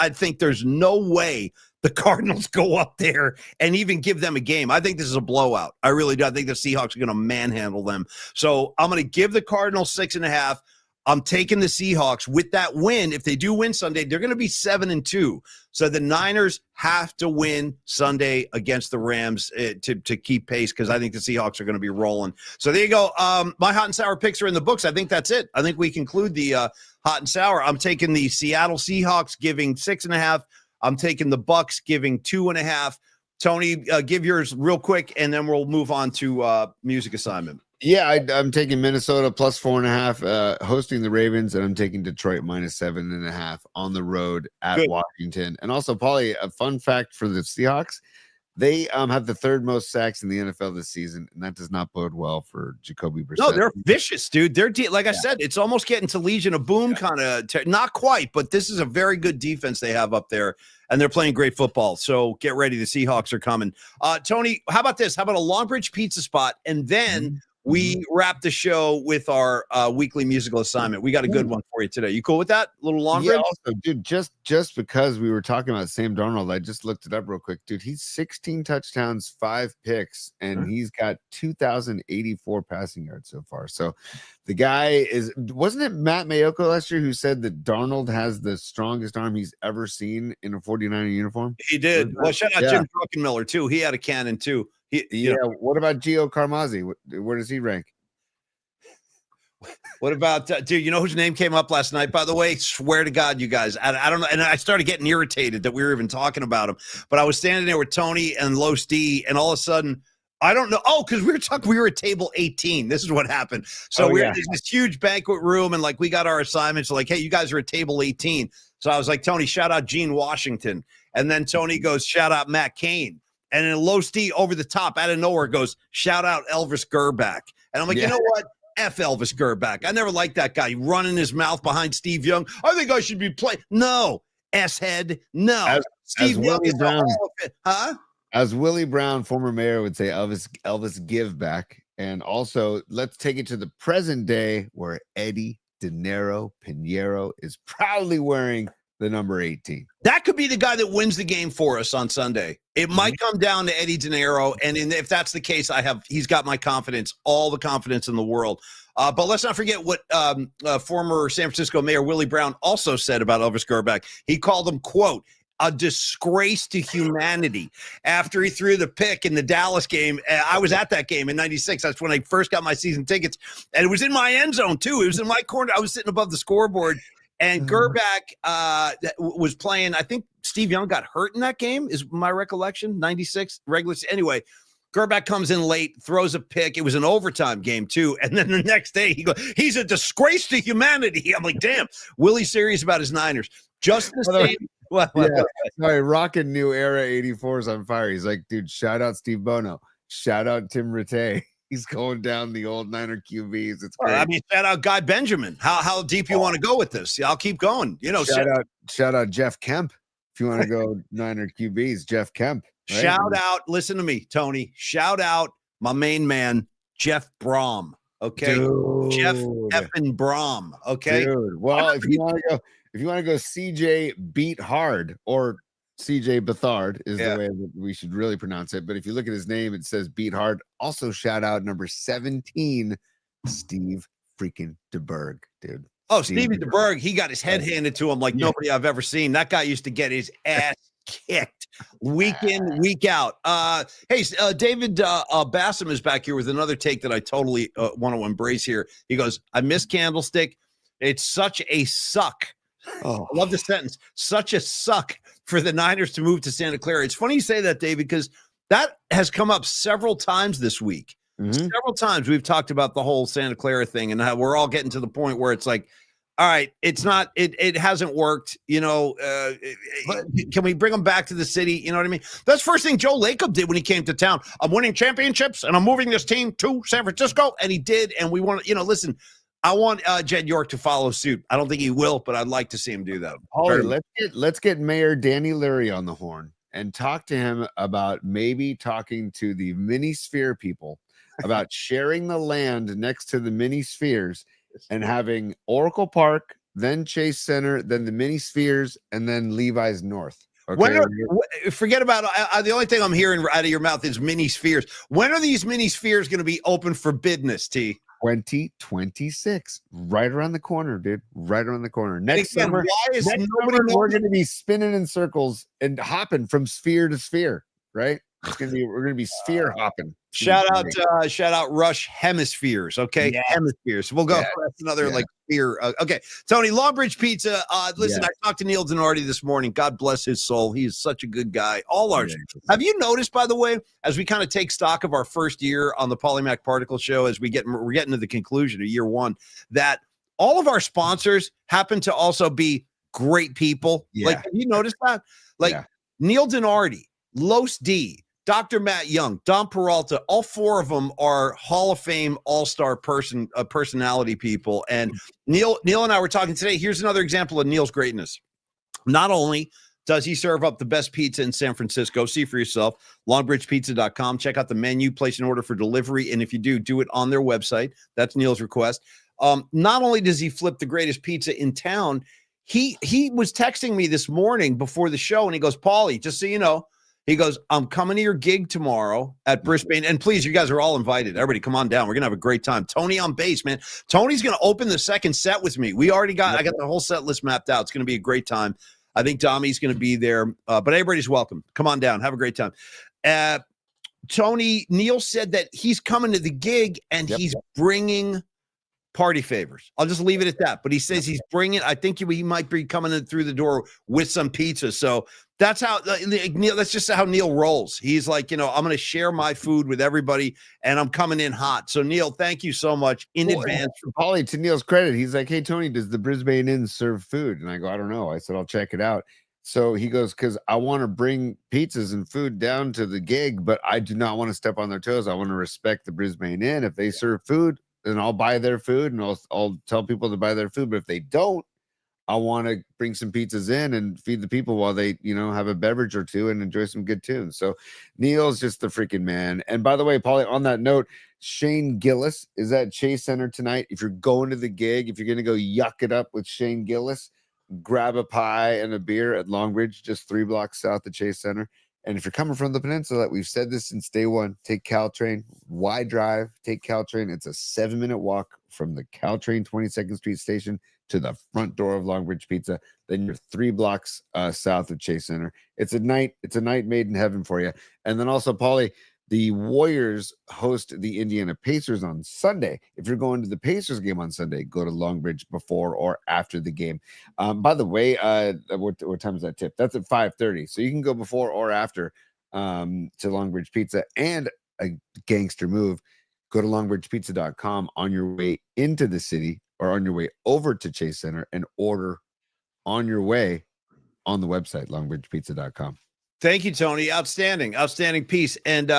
think there's no way the Cardinals go up there and even give them a game. I think this is a blowout. I really do. I think the Seahawks are going to manhandle them. So I'm going to give the Cardinals 6.5. I'm taking the Seahawks with that win. If they do win Sunday, they're going to be 7-2. So the Niners have to win Sunday against the Rams to keep pace because I think the Seahawks are going to be rolling. So there you go. My hot and sour picks are in the books. I think that's it. I think we conclude the hot and sour. I'm taking the Seattle Seahawks giving 6.5. I'm taking the Bucks giving 2.5. Tony, give yours real quick, and then we'll move on to music assignment. Yeah, I'm taking Minnesota plus 4.5, hosting the Ravens, and I'm taking Detroit minus 7.5 on the road at Washington. And also, Paulie, a fun fact for the Seahawks: they have the third most sacks in the NFL this season, and that does not bode well for Jacoby Brissett. No, they're vicious, dude. They're like I said, it's almost getting to Legion of Boom kind of. Not quite, but this is a very good defense they have up there, and they're playing great football. So get ready. The Seahawks are coming. Tony, how about this? How about a Long Bridge pizza spot, and then we wrap the show with our weekly musical assignment. We got a good one for you today. You cool with that? A little longer? Yeah, also, dude, just because we were talking about Sam Darnold, I just looked it up real quick. Dude, he's 16 touchdowns, 5 picks, and he's got 2,084 passing yards so far. So the guy wasn't it Matt Mayoko last year who said that Darnold has the strongest arm he's ever seen in a 49er uniform? He did. Well, shout out Jim Druckenmiller, too. He had a cannon, too. What about Gio Carmazzi? Where does he rank? What about dude? You know whose name came up last night? By the way, swear to God, you guys, I don't know. And I started getting irritated that we were even talking about him. But I was standing there with Tony and Los D, and all of a sudden, I don't know. Oh, because we were at table 18. This is what happened. So we're in this huge banquet room, and we got our assignments. Like, hey, you guys are at table 18. So I was like, Tony, shout out Gene Washington, and then Tony goes, shout out Matt Cain. And then Low Steve over the top out of nowhere goes, shout out Elvis Gerback. And I'm like, you know what? F Elvis Gerback. I never liked that guy running his mouth behind Steve Young. I think I should be playing. No, S-head. No. Steve Young is all of it. Huh? As Willie Brown, former mayor, would say, Elvis give back. And also, let's take it to the present day where Eddie De Niro Pinheiro is proudly wearing the number 18. That could be the guy that wins the game for us on Sunday. It might come down to Eddie De Niro, and if that's the case, he's got my confidence, all the confidence in the world. But let's not forget what former San Francisco Mayor Willie Brown also said about Elvis Gerback. He called him, quote, a disgrace to humanity after he threw the pick in the Dallas game. I was at that game in 96. That's when I first got my season tickets, and it was in my end zone too. It was in my corner. I was sitting above the scoreboard. And Gerback was playing. I think Steve Young got hurt in that game, is my recollection. 96 regular. Anyway, Gerback comes in late, throws a pick. It was an overtime game, too. And then the next day, he's a disgrace to humanity. I'm like, damn, Willie's serious about his Niners. Just the same. Well, sorry, Rockin' New Era 84 is on fire. He's like, dude, shout out Steve Bono. Shout out Tim Rattay. He's going down the old Niner QBs. It's great. I mean, shout out Guy Benjamin. How deep you want to go with this? I'll keep going. Shout out Jeff Kemp. If you want to go Niner QBs, Jeff Kemp. Right? Shout out, listen to me, Tony. Shout out my main man, Jeff Brom. Okay, dude. Jeff effing Brom. Okay, dude. Well, if you want to go CJ Beat Hard, or CJ Beathard is the way that we should really pronounce it. But if you look at his name, it says Beat Hard. Also, shout out number 17, Steve freaking DeBerg, dude. Oh, Stevie DeBerg, he got his head handed to him like nobody I've ever seen. That guy used to get his ass kicked week in, week out. Hey, David Bassam is back here with another take that I totally want to embrace here. He goes, I miss Candlestick. It's such a suck. Oh. I love the sentence. Such a suck for the Niners to move to Santa Clara. It's funny you say that, David, because that has come up several times this week. Several times we've talked about the whole Santa Clara thing and how we're all getting to the point where it's like, all right, it's not, it hasn't worked. You know, can we bring them back to the city? You know what I mean? That's the first thing Joe Lacob did when he came to town. I'm winning championships and I'm moving this team to San Francisco. And he did. And we want to, listen, I want Jed York to follow suit. I don't think he will, but I'd like to see him do that. Paulie, let's get Mayor Danny Leary on the horn and talk to him about maybe talking to the mini sphere people about sharing the land next to the mini spheres and having Oracle Park, then Chase Center, then the mini spheres, and then Levi's North. Okay. Forget about the only thing I'm hearing out of your mouth is mini spheres. When are these mini spheres going to be open for business, T? 2026, right around the corner, dude. Right around the corner. Next summer, we're going to be spinning in circles and hopping from sphere to sphere, right? We're gonna be sphere hopping. Shout out Rush Hemispheres. Okay, Hemispheres. We'll go. That's another like sphere. Okay, Tony, Longbridge Pizza. Listen, I talked to Neil Denardi this morning. God bless his soul. He is such a good guy. All ours. Have you noticed, by the way, as we kind of take stock of our first year on the Polymac Particle Show, as we're getting to the conclusion of year one, that all of our sponsors happen to also be great people. Like, have you noticed that? Like Neil Denardi, Los D, Dr. Matt Young, Don Peralta, all four of them are Hall of Fame all-star personality people. And Neil and I were talking today. Here's another example of Neil's greatness. Not only does he serve up the best pizza in San Francisco, see for yourself, longbridgepizza.com. Check out the menu, place an order for delivery. And if you do it on their website. That's Neil's request. Not only does he flip the greatest pizza in town, he was texting me this morning before the show, and he goes, Paulie, just so you know, he goes, I'm coming to your gig tomorrow at Brisbane. And please, you guys are all invited. Everybody come on down. We're going to have a great time. Tony on bass, man. Tony's going to open the second set with me. I got the whole set list mapped out. It's going to be a great time. I think Dami's going to be there, but everybody's welcome. Come on down. Have a great time. Neil said that he's coming to the gig and he's bringing party favors. I'll just leave it at that. But he says he's bringing, I think he might be coming in through the door with some pizza. So that's how Neil, that's just how Neil rolls. He's like, I'm going to share my food with everybody and I'm coming in hot. So Neil, thank you so much in advance. Paulie, to Neil's credit, he's like, hey, Tony, does the Brisbane Inn serve food? And I go, I don't know. I said, I'll check it out. So he goes, because I want to bring pizzas and food down to the gig, but I do not want to step on their toes. I want to respect the Brisbane Inn. If they serve food, then I'll buy their food and I'll tell people to buy their food. But if they don't, I want to bring some pizzas in and feed the people while they, have a beverage or two and enjoy some good tunes. So Neil's just the freaking man. And by the way, Paulie, on that note, Shane Gillis is at Chase Center tonight. If you're going to the gig, if you're going to go yuck it up with Shane Gillis, grab a pie and a beer at Longbridge, just 3 blocks south of Chase Center. And if you're coming from the peninsula, we've said this since day one, take Caltrain. Why drive? Take Caltrain. It's a 7-minute walk from the Caltrain 22nd Street station to the front door of Longbridge Pizza. Then you're 3 blocks south of Chase Center. It's a night made in heaven for you. And then also, Paulie, the Warriors host the Indiana Pacers on Sunday. If you're going to the Pacers game on Sunday, go to Longbridge before or after the game. By the way, what time is that tip? That's at 5:30. So you can go before or after to Longbridge Pizza. And a gangster move, go to longbridgepizza.com on your way into the city or on your way over to Chase Center and order on your way on the website, longbridgepizza.com. Thank you, Tony. Outstanding piece. And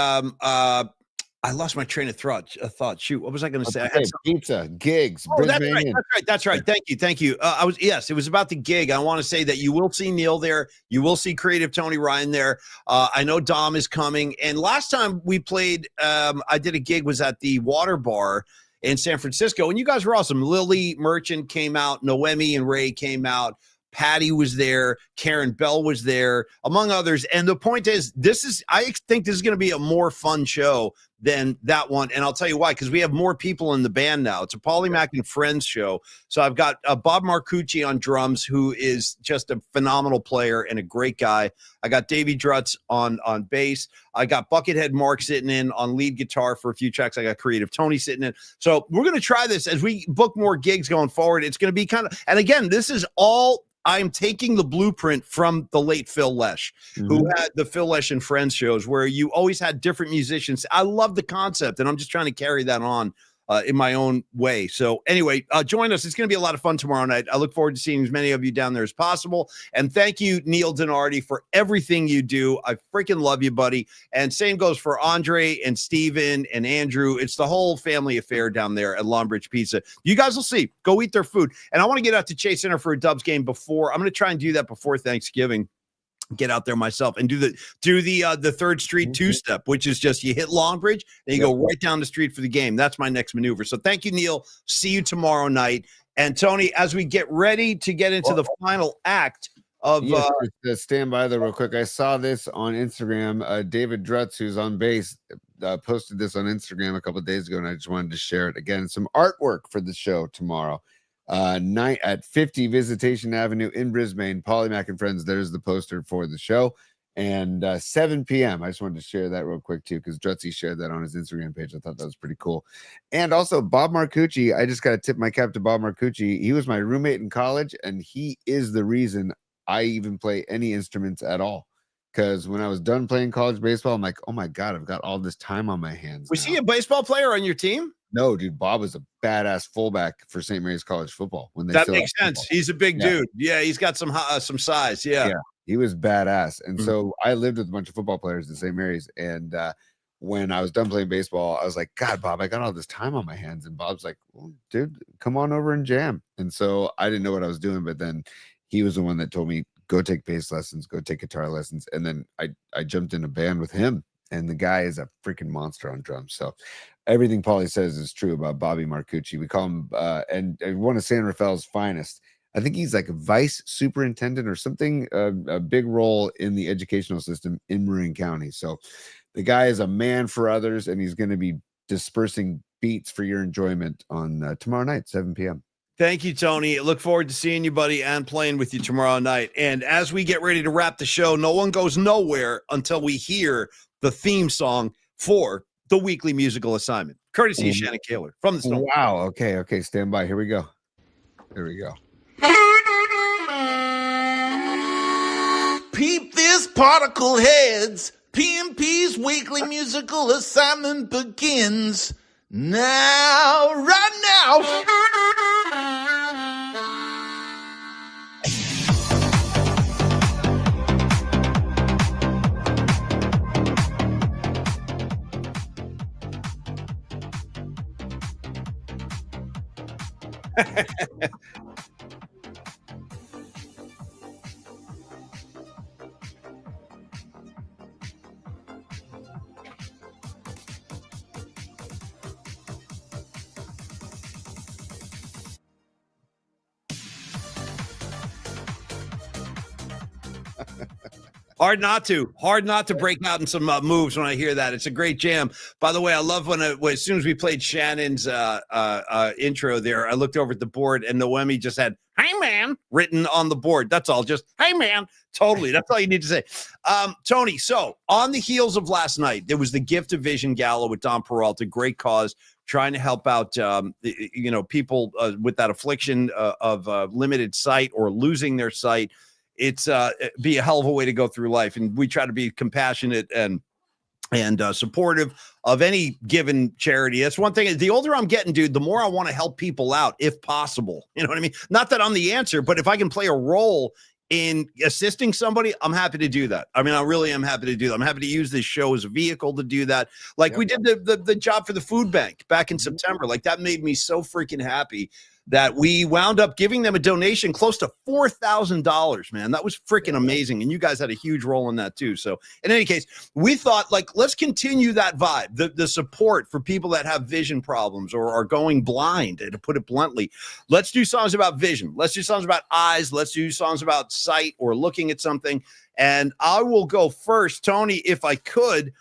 I lost my train of thought. Shoot, what was I going to say? I had pizza, gigs. Oh, that's right. Thank you. It was about the gig. I want to say that you will see Neil there. You will see Creative Tony Ryan there. I know Dom is coming. And last time we played, I did a gig, was at the Water Bar in San Francisco. And you guys were awesome. Lily Merchant came out. Noemi and Ray came out. Patty was there. Karen Bell was there, among others. And the point is, I think this is going to be a more fun show than that one. And I'll tell you why, because we have more people in the band now. It's a Paulie Mac and Friends show. So I've got Bob Marcucci on drums, who is just a phenomenal player and a great guy. I got Davey Drutz on bass. I got Buckethead Mark sitting in on lead guitar for a few tracks. I got Creative Tony sitting in. So we're going to try this as we book more gigs going forward. It's going to be kind of, and again, this is all, I'm taking the blueprint from the late Phil Lesh, who had the Phil Lesh and Friends shows where you always had different musicians. I love the concept, and I'm just trying to carry that on in my own way. So anyway, join us. It's going to be a lot of fun tomorrow night. I look forward to seeing as many of you down there as possible. And thank you, Neil Donardi, for everything you do. I freaking love you, buddy. And same goes for Andre and Steven and Andrew. It's the whole family affair down there at Longbridge Pizza. You guys will see. Go eat their food. And I want to get out to Chase Center for a Dubs game before. I'm going to try and do that before Thanksgiving. Get out there myself and do the 3rd Street two-step, which is just you hit Longbridge, then you go right down the street for the game. That's my next maneuver. So thank you, Neil. See you tomorrow night. And Tony, as we get ready to get into the final act of stand by there real quick. I saw this on Instagram. David Drutz, who's on bass, posted this on Instagram a couple of days ago, and I just wanted to share it again. Some artwork for the show tomorrow. Night at 50 Visitation Avenue in Brisbane. Paulie Mac and Friends, there's the poster for the show. And 7 p.m. I just wanted to share that real quick too, because Drutzy shared that on his Instagram page. I thought that was pretty cool. And also Bob Marcucci, I just got to tip my cap to Bob Marcucci. He was my roommate in college, and he is the reason I even play any instruments at all. Because when I was done playing college baseball, I'm like, oh my God, I've got all this time on my hands. Was he a baseball player on your team? No, dude, Bob was a badass fullback for St. Mary's College football. That makes sense. He's a big dude. Yeah, he's got some size. Yeah, he was badass. And so I lived with a bunch of football players at St. Mary's. And when I was done playing baseball, I was like, God, Bob, I got all this time on my hands. And Bob's like, well, dude, come on over and jam. And so I didn't know what I was doing, but then he was the one that told me, go take bass lessons, go take guitar lessons. And then I jumped in a band with him. And the guy is a freaking monster on drums. So everything Paulie says is true about Bobby Marcucci. We call him and one of San Rafael's finest. I think he's like a vice superintendent or something, a big role in the educational system in Marin County. So the guy is a man for others, and he's going to be dispersing beats for your enjoyment on tomorrow night, 7 p.m. Thank you, Tony. Look forward to seeing you, buddy, and playing with you tomorrow night. And as we get ready to wrap the show, no one goes nowhere until we hear the theme song for the weekly musical assignment, courtesy of Shannon Kaler from the Stone. Wow. Okay. Stand by. Here we go. Peep this, particle heads. PMP's weekly musical assignment begins now, right now. Hard not to break out in some moves when I hear that. It's a great jam. By the way, I love when as soon as we played Shannon's intro there, I looked over at the board and Noemi just had "Hey man" written on the board. That's all. Just "Hey man." Totally. That's all you need to say. Tony, so on the heels of last night, there was the Gift of Vision Gala with Don Peralta. Great cause, trying to help out people with that affliction of limited sight or losing their sight. It's be a hell of a way to go through life, and we try to be compassionate and and supportive of any given charity. That's one thing. The older I'm getting, dude, the more I want to help people out if possible. You know what I mean? Not that I'm the answer, but if I can play a role in assisting somebody, I'm happy to do that. I mean, I really am happy to do that. I'm happy to use this show as a vehicle to do that. Like we did the job for the food bank back in September. Like that made me so freaking happy that we wound up giving them a donation close to $4,000, man. That was freaking amazing. And you guys had a huge role in that too. So in any case, we thought like, let's continue that vibe, the support for people that have vision problems or are going blind, to put it bluntly. Let's do songs about vision. Let's do songs about eyes. Let's do songs about sight or looking at something. And I will go first, Tony, if I could.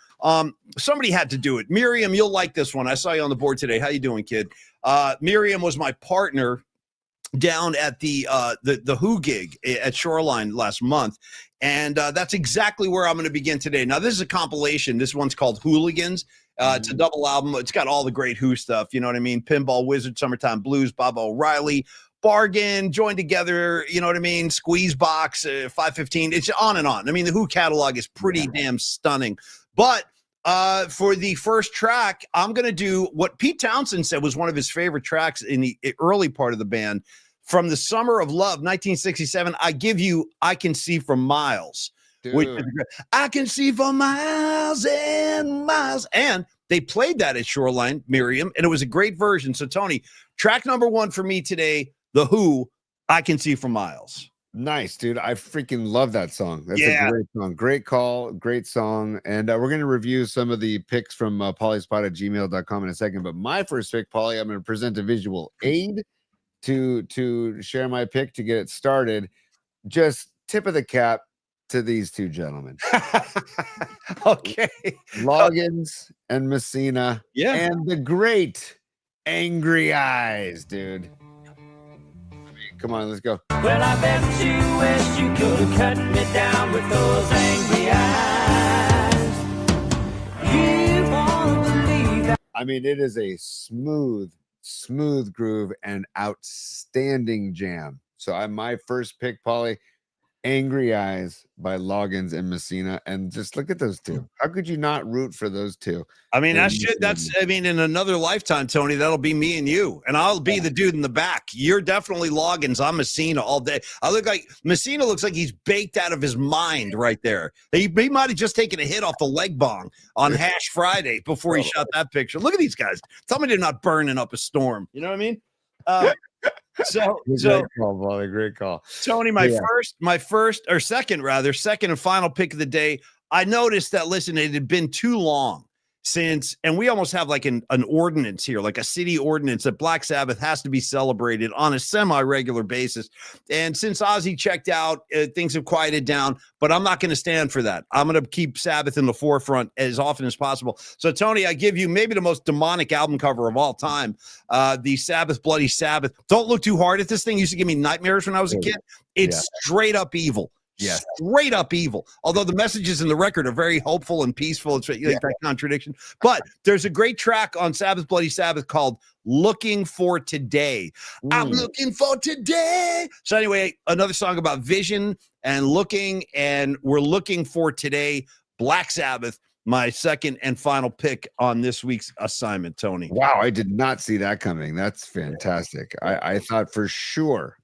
Somebody had to do it. Miriam, you'll like this one. I saw you on the board today. How you doing, kid? Miriam was my partner down at the Who gig at Shoreline last month. And that's exactly where I'm going to begin today. Now, this is a compilation. This one's called Hooligans. It's a double album. It's got all the great Who stuff. You know what I mean? Pinball Wizard, Summertime Blues, Bob O'Reilly, Bargain, Joined Together, you know what I mean? Squeeze Box, 515. It's on and on. I mean, the Who catalog is pretty damn stunning. But for the first track, I'm going to do what Pete Townsend said was one of his favorite tracks in the early part of the band. From the Summer of Love, 1967, I give you I Can See for Miles. Which is great. I can see for miles and miles. And they played that at Shoreline, Miriam, and it was a great version. So, Tony, track number one for me today, The Who, I Can See for Miles. Nice, dude. I freaking love that song. That's a great song. Great call. Great song. And we're going to review some of the picks from polyspot@gmail.com in a second. But my first pick, Polly, I'm going to present a visual aid to share my pick to get it started. Just tip of the cap to these two gentlemen. Okay. Loggins and Messina. Yeah. And the great Angry Eyes, dude. Come on, let's go. Well, I bet you wish you could have cut me down with those angry eyes. You won't believe that. I mean, it is a smooth groove and outstanding jam. So my first pick, Polly, Angry Eyes by Loggins and Messina. And just look at those two. How could you not root for those two? I mean, in another lifetime, Tony, that'll be me and you. And I'll be the dude in the back. You're definitely Loggins. I'm Messina all day. Messina looks like he's baked out of his mind right there. He might have just taken a hit off the leg bong on Hash Friday before he shot that picture. Look at these guys. Tell me they're not burning up a storm. You know what I mean? Great call, Polly. Great call. Tony, second and final pick of the day. I noticed that, listen, it had been too long since, and we almost have like an ordinance here, like a city ordinance that Black Sabbath has to be celebrated on a semi-regular basis. And since Ozzy checked out, things have quieted down, but I'm not going to stand for that. I'm going to keep Sabbath in the forefront as often as possible. So, Tony, I give you maybe the most demonic album cover of all time, the Sabbath, Bloody Sabbath. Don't look too hard at this thing. It used to give me nightmares when I was a kid. It's straight up evil. Yeah, straight up evil. Although the messages in the record are very hopeful and peaceful. It's like that contradiction. But there's a great track on Sabbath, Bloody Sabbath called Looking for Today. I'm looking for today. So anyway, another song about vision and looking, and we're looking for today. Black Sabbath, my second and final pick on this week's assignment, Tony. Wow, I did not see that coming. That's fantastic. I thought for sure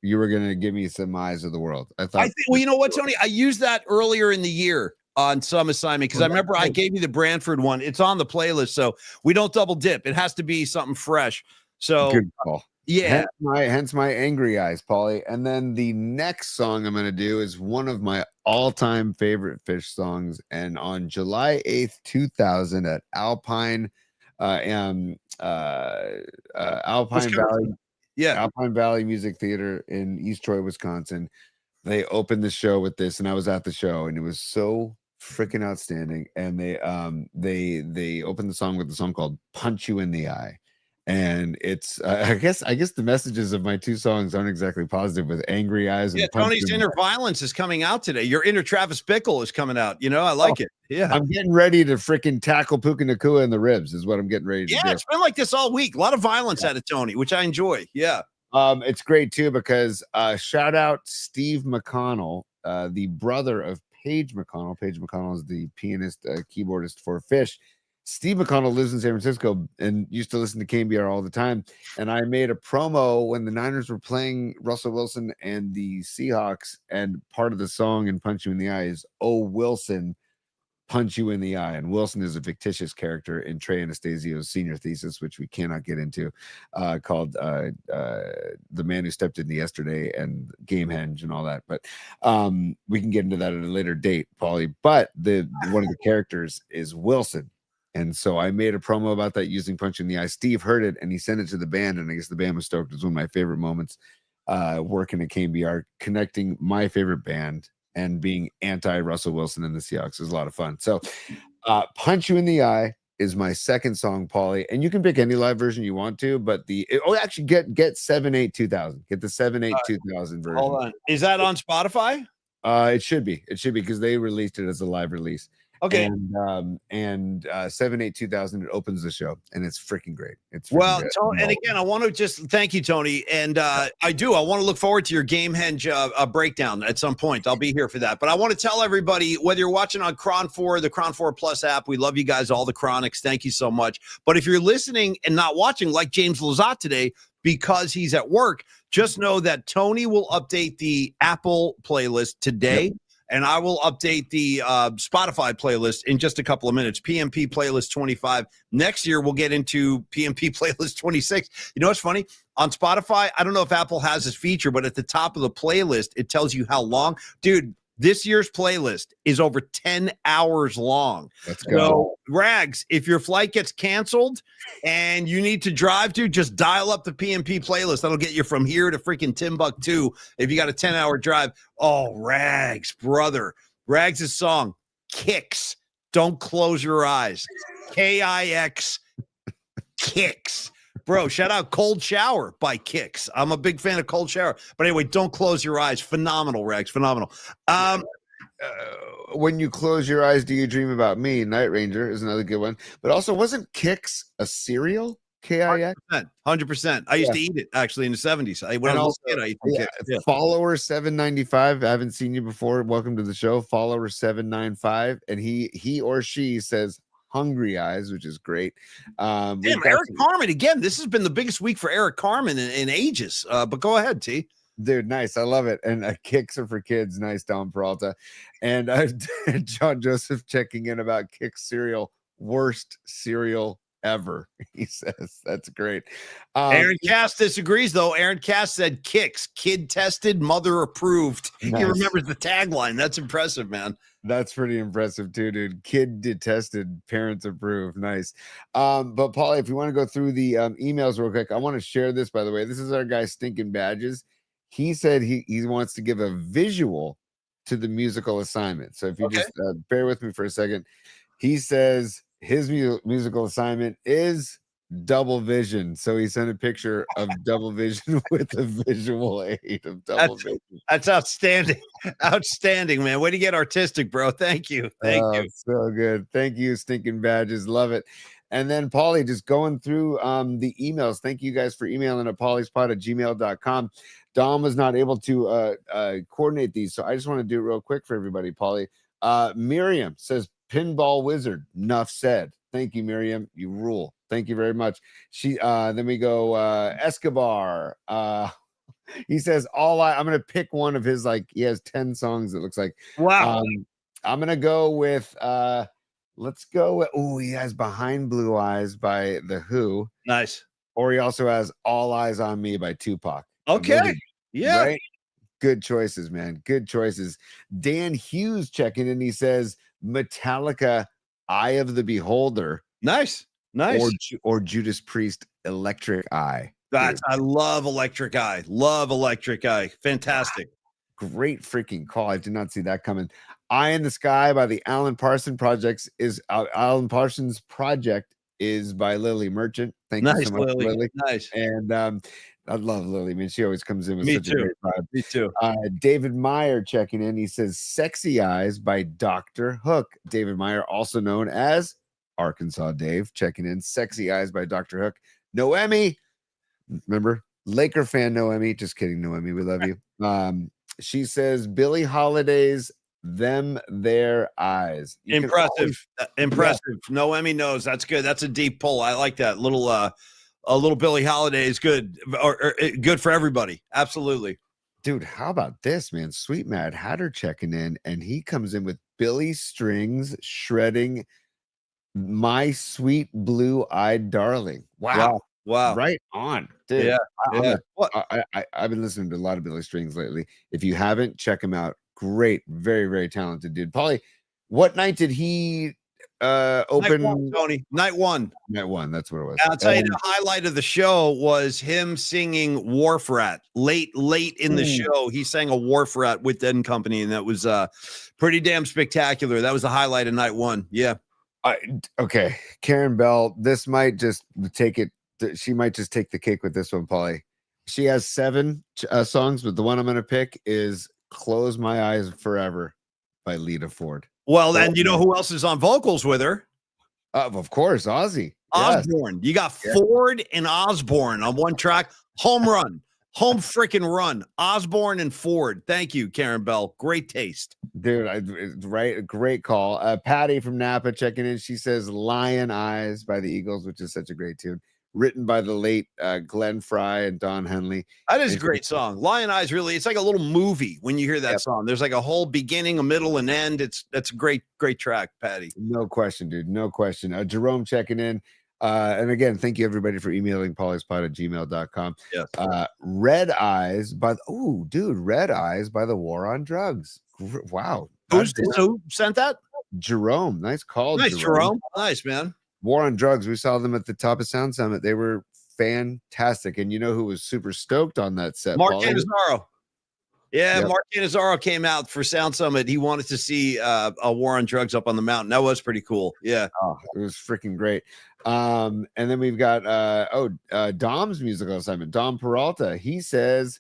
you were going to give me some Eyes of the World. Well, you know what, Tony? I used that earlier in the year on some assignment because I remember I gave you the Branford one. It's on the playlist, so we don't double dip. It has to be something fresh. So good call. Yeah. Hence my Angry Eyes, Polly. And then the next song I'm going to do is one of my all-time favorite Fish songs. And on July 8th, 2000 at Alpine Valley. Alpine Valley Music Theater in East Troy, Wisconsin. They opened the show with this, and I was at the show, and it was so freaking outstanding. And they opened the song with a song called Punch You in the Eye. And it's I guess the messages of my two songs aren't exactly positive with Angry Eyes. And Tony's Inner Violence is coming out today. Your Inner Travis Bickle is coming out. You know, I like it. Yeah, I'm getting ready to freaking tackle Puka Nakua in the ribs is what I'm getting ready to do. Yeah, it's been like this all week. A lot of violence out of Tony, which I enjoy. Yeah. It's great too because shout out Steve McConnell, the brother of Paige McConnell. Paige McConnell is the pianist, keyboardist for Fish. Steve McConnell lives in San Francisco and used to listen to KBR all the time. And I made a promo when the Niners were playing Russell Wilson and the Seahawks. And part of the song in Punch You in the Eye is, "Oh, Wilson, punch you in the eye." And Wilson is a fictitious character in Trey Anastasio's senior thesis, which we cannot get into, called The Man Who Stepped Into Yesterday and Gamehenge and all that. But we can get into that at a later date, Paulie. But one of the characters is Wilson. And so I made a promo about that using Punch in the Eye. Steve heard it and he sent it to the band. And I guess the band was stoked. It was one of my favorite moments working at KBR, connecting my favorite band and being anti-Russell Wilson and the Seahawks. Is a lot of fun. So Punch You in the Eye is my second song, Paulie. And you can pick any live version you want to, but actually get 7/8/2000. Get the 7/8/2000 version. Hold on. Is that on Spotify? It should be because they released it as a live release. Okay. And 7/8/2000, it opens the show, and it's freaking great. It's well, good. Tony, and again, I want to just thank you, Tony. And I want to look forward to your Gamehenge breakdown at some point. I'll be here for that. But I want to tell everybody, whether you're watching on Cron 4, the Cron 4 Plus app, we love you guys, all the Chronics. Thank you so much. But if you're listening and not watching, like James Lazat today, because he's at work, just know that Tony will update the Apple playlist today. Yep. And I will update the Spotify playlist in just a couple of minutes. PMP playlist 25. Next year, we'll get into PMP playlist 26. You know what's funny? On Spotify, I don't know if Apple has this feature, but at the top of the playlist, it tells you how long. Dude, this year's playlist is over 10 hours long. Let's go. So, Rags, if your flight gets canceled and you need to drive to, just dial up the PMP playlist. That'll get you from here to freaking Timbuktu if you got a 10-hour drive. Oh, Rags, brother. Rags' song, PIxx, Don't Close Your Eyes. KIXX, PIxx. Bro, shout out Cold Shower by PIxx. I'm a big fan of Cold Shower. But anyway, Don't Close Your Eyes. Phenomenal, Rags. Phenomenal. When you close your eyes, do you dream about me? Night Ranger is another good one. But also, wasn't PIxx a cereal? KIX? 100%. I used to eat it, actually, in the 70s. When I was a kid, I ate PIxx. Yeah. Follower 795. I haven't seen you before. Welcome to the show. Follower 795. And he or she says, Hungry Eyes, which is great. Damn, Eric Carmen again. This has been the biggest week for Eric Carmen in ages. But go ahead, T. Dude, nice. I love it. And kicks are for kids. Nice, Don Peralta. And John Joseph checking in about Kix cereal. Worst cereal ever, he says. That's great. Aaron Cass disagrees, though. Aaron Cass said Kix, kid tested, mother approved. Nice. He remembers the tagline. That's impressive, man. That's pretty impressive too, dude. Kid detested, parents approved. Nice. But Paulie, if you want to go through the emails real quick, I want to share this, by the way. This is our guy Stinking Badges. He said he wants to give a visual to the musical assignment. So if you just bear with me for a second, he says his musical assignment is double vision. So he sent a picture of double vision with a visual aid of double vision. That's outstanding. Outstanding, man. Way to get artistic, bro. Thank you. Thank you. So good. Thank you, Stinking Badges. Love it. And then Paulie, just going through the emails. Thank you guys for emailing at pauliespot@gmail.com. Dom was not able to coordinate these, so I just want to do it real quick for everybody, Paulie. Miriam says, Pinball Wizard, enough said. Thank you, Miriam. You rule. Thank you very much. Then we go Escobar. He says, I'm going to pick one of his, he has 10 songs, it looks like. Wow. I'm going to go with, let's go with, he has Behind Blue Eyes by The Who. Nice. Or he also has All Eyes on Me by Tupac. Okay. Yeah. Right? Good choices, man. Good choices. Dan Hughes checking in. He says, Metallica, Eye of the Beholder. Nice. Or Judas Priest, Electric Eye. I love Electric Eye. Love Electric Eye. Fantastic. Great freaking call. I did not see that coming. Eye in the Sky by the Alan Parsons Project Alan Parsons Project is by Lily Merchant. Thank you so much, Lily. Nice. And I love Lily. I mean, she always comes in with such a great vibe. Me too. David Meyer checking in. He says Sexy Eyes by Dr. Hook. David Meyer, also known as Arkansas Dave, checking in. Sexy Eyes by Dr. Hook. Noemi, remember? Laker fan Noemi. Just kidding, Noemi. We love you. She says Billie Holiday's Them Their Eyes. You can Impressive. always- Impressive. No Emmy knows. That's good. That's a deep pull. I like that. A little Billie Holiday is good. Or good for everybody. Absolutely. Dude, how about this, man? Sweet Mad Hatter checking in, and he comes in with Billy Strings shredding My Sweet Blue-Eyed Darling. Wow. Wow. Right on, dude. Yeah. I'm Yeah. a- What? I've been listening to a lot of Billy Strings lately. If you haven't, check him out. Great, very, very talented dude. Polly, what night did he open? Night one, Tony. Night one. Night one. That's what it was. I'll tell you, the highlight of the show was him singing Wharf Rat late in the show. He sang a Wharf Rat with Dead and Company, and that was pretty damn spectacular. That was the highlight of night one. Yeah. Okay, Karen Bell. This might just take it. She might just take the cake with this one, Polly. She has 7 songs, but the one I'm going to pick is "Close My Eyes Forever" by Lita Ford. Well, then you know who else is on vocals with her? Of course, Ozzy. Osborne. You got Ford and Osborne on one track. Home run. Home freaking run. Osborne and Ford. Thank you, Karen Bell. Great taste. Dude, right? Great call. Patty from Napa checking in. She says "Lion Eyes" by the Eagles, which is such a great tune. Written by the late Glenn Fry and Don Henley. That is a great song. Lion Eyes, really, it's like a little movie when you hear that song. There's like a whole beginning, a middle, and end. That's a great track, Patty. No question, dude. No question. Jerome checking in. And again, thank you everybody for emailing polyspot@gmail.com. Yes. Red Eyes by Red Eyes by the War on Drugs. Wow. Who sent that? Jerome. Nice call. Nice, Jerome. Nice, man. War on Drugs. We saw them at the Top of Sound Summit. They were fantastic. And you know who was super stoked on that set? Mark Paulie? Cannizzaro. Yeah, Yep. Mark Cannizzaro came out for Sound Summit. He wanted to see a War on Drugs up on the mountain. That was pretty cool. Yeah. Oh, it was freaking great. And then we've got Dom's musical assignment. Dom Peralta. He says,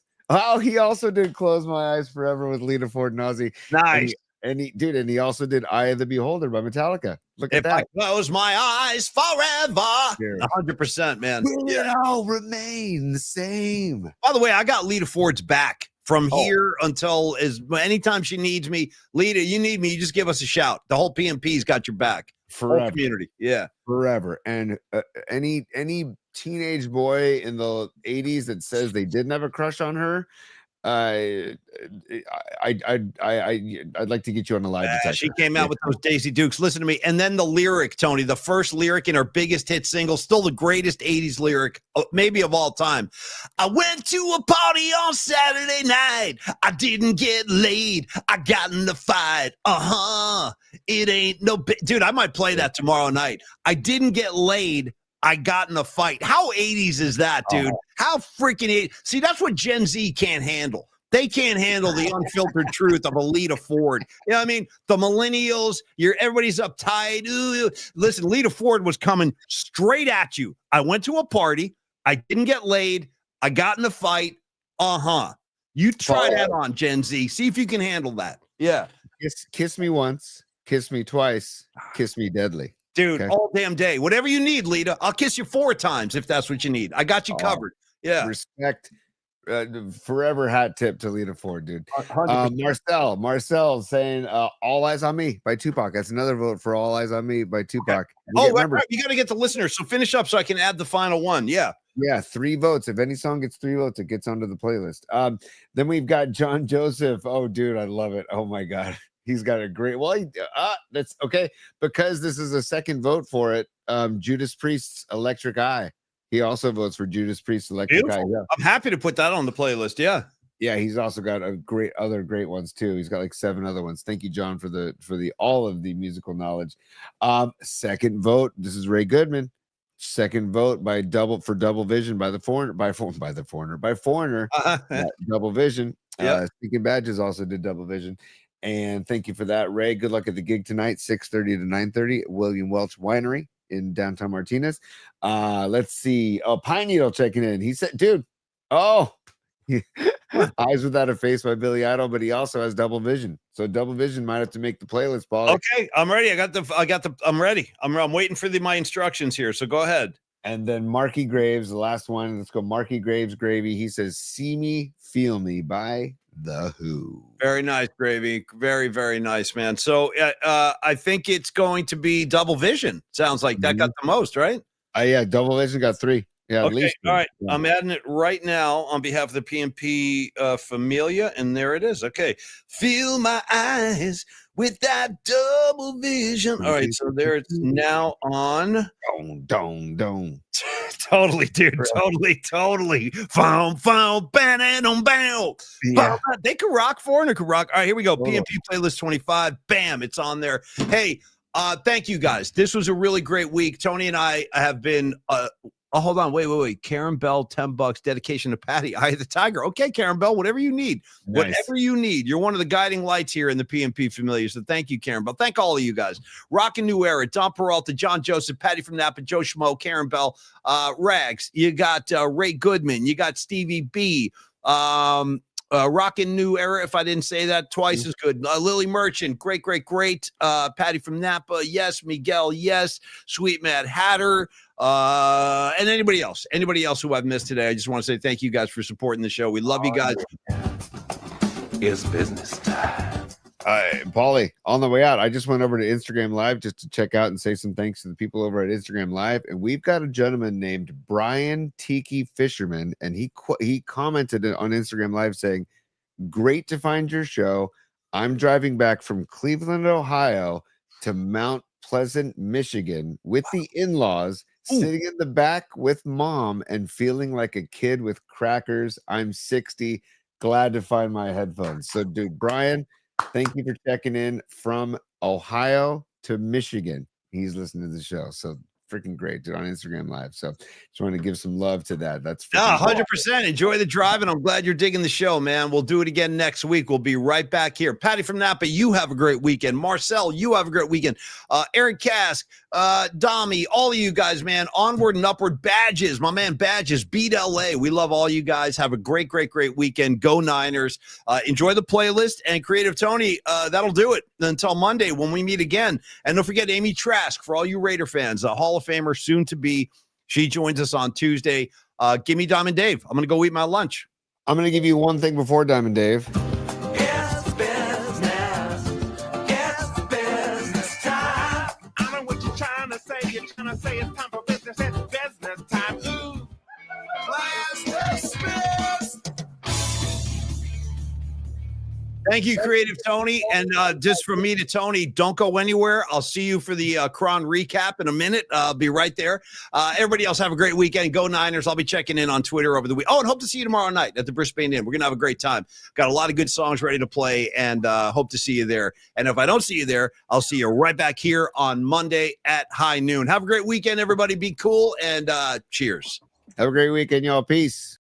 he also did "Close My Eyes Forever" with Lita Ford and Ozzy. Nice. And he also did "Eye of the Beholder" by Metallica. Look at If that. I close my eyes forever. Dude. 100%, man. Will it all remain the same? By the way, I got Lita Ford's back from here until anytime she needs me. Lita, you need me, you just give us a shout. The whole PMP's got your back. Forever. Whole community. Yeah. Forever. And any teenage boy in the 80s that says they didn't have a crush on her, I'd like to get you on a live detector. She came out with those Daisy Dukes. Listen to me. And then the lyric, Tony, the first lyric in her biggest hit single, still the greatest 80s lyric, maybe of all time. I went to a party on Saturday night. I didn't get laid. I got in the fight. It ain't no dude, I might play that tomorrow night. I didn't get laid. I got in a fight. How 80s is that, dude? How freaking see, that's what Gen Z can't handle. They can't handle the unfiltered truth of a Lita Ford. You know what I mean? The millennials, everybody's uptight. Ooh, listen, Lita Ford was coming straight at you. I went to a party. I didn't get laid. I got in a fight. You try that on, Gen Z. See if you can handle that. Yeah. Kiss me once, kiss me twice, kiss me deadly. Dude, all damn day. Whatever you need, Lita. I'll kiss you 4 times if that's what you need. I got you covered. Yeah. Respect. Forever hat tip to Lita Ford, dude. Marcel saying "All Eyes on Me" by Tupac. That's another vote for "All Eyes on Me" by Tupac. Okay. Right. You got to get the listeners. So finish up so I can add the final one. Yeah. 3 votes. If any song gets 3 votes, it gets onto the playlist. Then we've got John Joseph. Oh, dude, I love it. Oh my God. He's got a great, that's okay. Because this is a second vote for it. Judas Priest's "Electric Eye." He also votes for Judas Priest's "Electric Eye." Yeah. I'm happy to put that on the playlist. Yeah. Yeah. He's also got other great ones too. He's got like 7 other ones. Thank you, John, for all of the musical knowledge. Second vote. This is Ray Goodman. Second vote by Double Vision by Foreigner. Double Vision. Speaking Badges also did Double Vision. And thank you for that, Ray. Good luck at the gig tonight, 6:30 to 9:30 at William Welch Winery in downtown Martinez. Let's see. Pine Needle checking in. He said, dude, Eyes Without a Face by Billy Idol, but he also has Double Vision. So Double Vision might have to make the playlist, Paul. Okay, I'm ready. I'm ready. I'm waiting for my instructions here. So go ahead. And then Marky Graves, the last one. Let's go. Marky Graves Gravy. He says, "See Me, Feel Me" by The Who. Very nice, Gravy. Very, very nice, man. So I think it's going to be Double Vision. Sounds like that got the most, right? Yeah, Double Vision got 3. Yeah, at Okay, least. all right. Yeah. I'm adding it right now on behalf of the PNP Familia, and there it is. Okay. Fill my eyes with that double vision. All right, so there it's now on. Dong. Totally, dude. Totally. Found, bow. Yeah. They could rock for and it could rock. All right, here we go. PNP playlist 25. Bam, it's on there. Hey, thank you guys. This was a really great week. Tony and I have been hold on, wait. Karen Bell, $10 dedication to Patty, Eye of the Tiger. Okay, Karen Bell, whatever you need. Nice. Whatever you need. You're one of the guiding lights here in the PNP Familia. So thank you, Karen Bell. Thank all of you guys. Rockin' New Era, Don Peralta, John Joseph, Patty from Napa, Joe Schmo, Karen Bell, Rags. You got Ray Goodman. You got Stevie B. Rockin' New Era, if I didn't say that twice is good. Lily Merchant, great. Patty from Napa, yes. Miguel, yes. Sweet Mad Hatter, and anybody else who I've missed today. I just want to say thank you guys for supporting the show. We love you guys. It's business time. Paulie, on the way out, I just went over to Instagram Live just to check out and say some thanks to the people over at Instagram Live. And we've got a gentleman named Brian Tiki Fisherman, and he commented on Instagram Live saying, "Great to find your show. I'm driving back from Cleveland, Ohio to Mount Pleasant, Michigan with the in-laws, sitting in the back with mom and feeling like a kid with crackers. I'm 60. Glad to find my headphones." So, dude, Brian, thank you for checking in from Ohio to Michigan. He's listening to the show. So freaking great, dude, on Instagram Live. So just want to give some love to that. That's 100%. Enjoy the drive, and I'm glad you're digging the show, man. We'll do it again next week. We'll be right back here. Patty from Napa, you have a great weekend. Marcel, you have a great weekend. Aaron Kask, Dami, all of you guys, man. Onward and upward. Badges, my man Badges, beat LA. We love all you guys. Have a great weekend. Go Niners. Enjoy the playlist. And Creative Tony, that'll do it until Monday when we meet again. And don't forget Amy Trask, for all you Raider fans, a Hall of Famer soon to be. She joins us on Tuesday. Give me Diamond Dave. I'm going to go eat my lunch. I'm going to give you one thing before Diamond Dave. It's business time. I know what you're trying to say. You're trying to say it's time for business. It's business time. Ooh. Class dismissed. Thank you, Creative Tony. And just from me to Tony, don't go anywhere. I'll see you for the Cron recap in a minute. I'll be right there. Everybody else have a great weekend. Go Niners. I'll be checking in on Twitter over the week. Oh, and hope to see you tomorrow night at the Brisbane Inn. We're going to have a great time. Got a lot of good songs ready to play, and hope to see you there. And if I don't see you there, I'll see you right back here on Monday at high noon. Have a great weekend, everybody. Be cool, and cheers. Have a great weekend, y'all. Peace.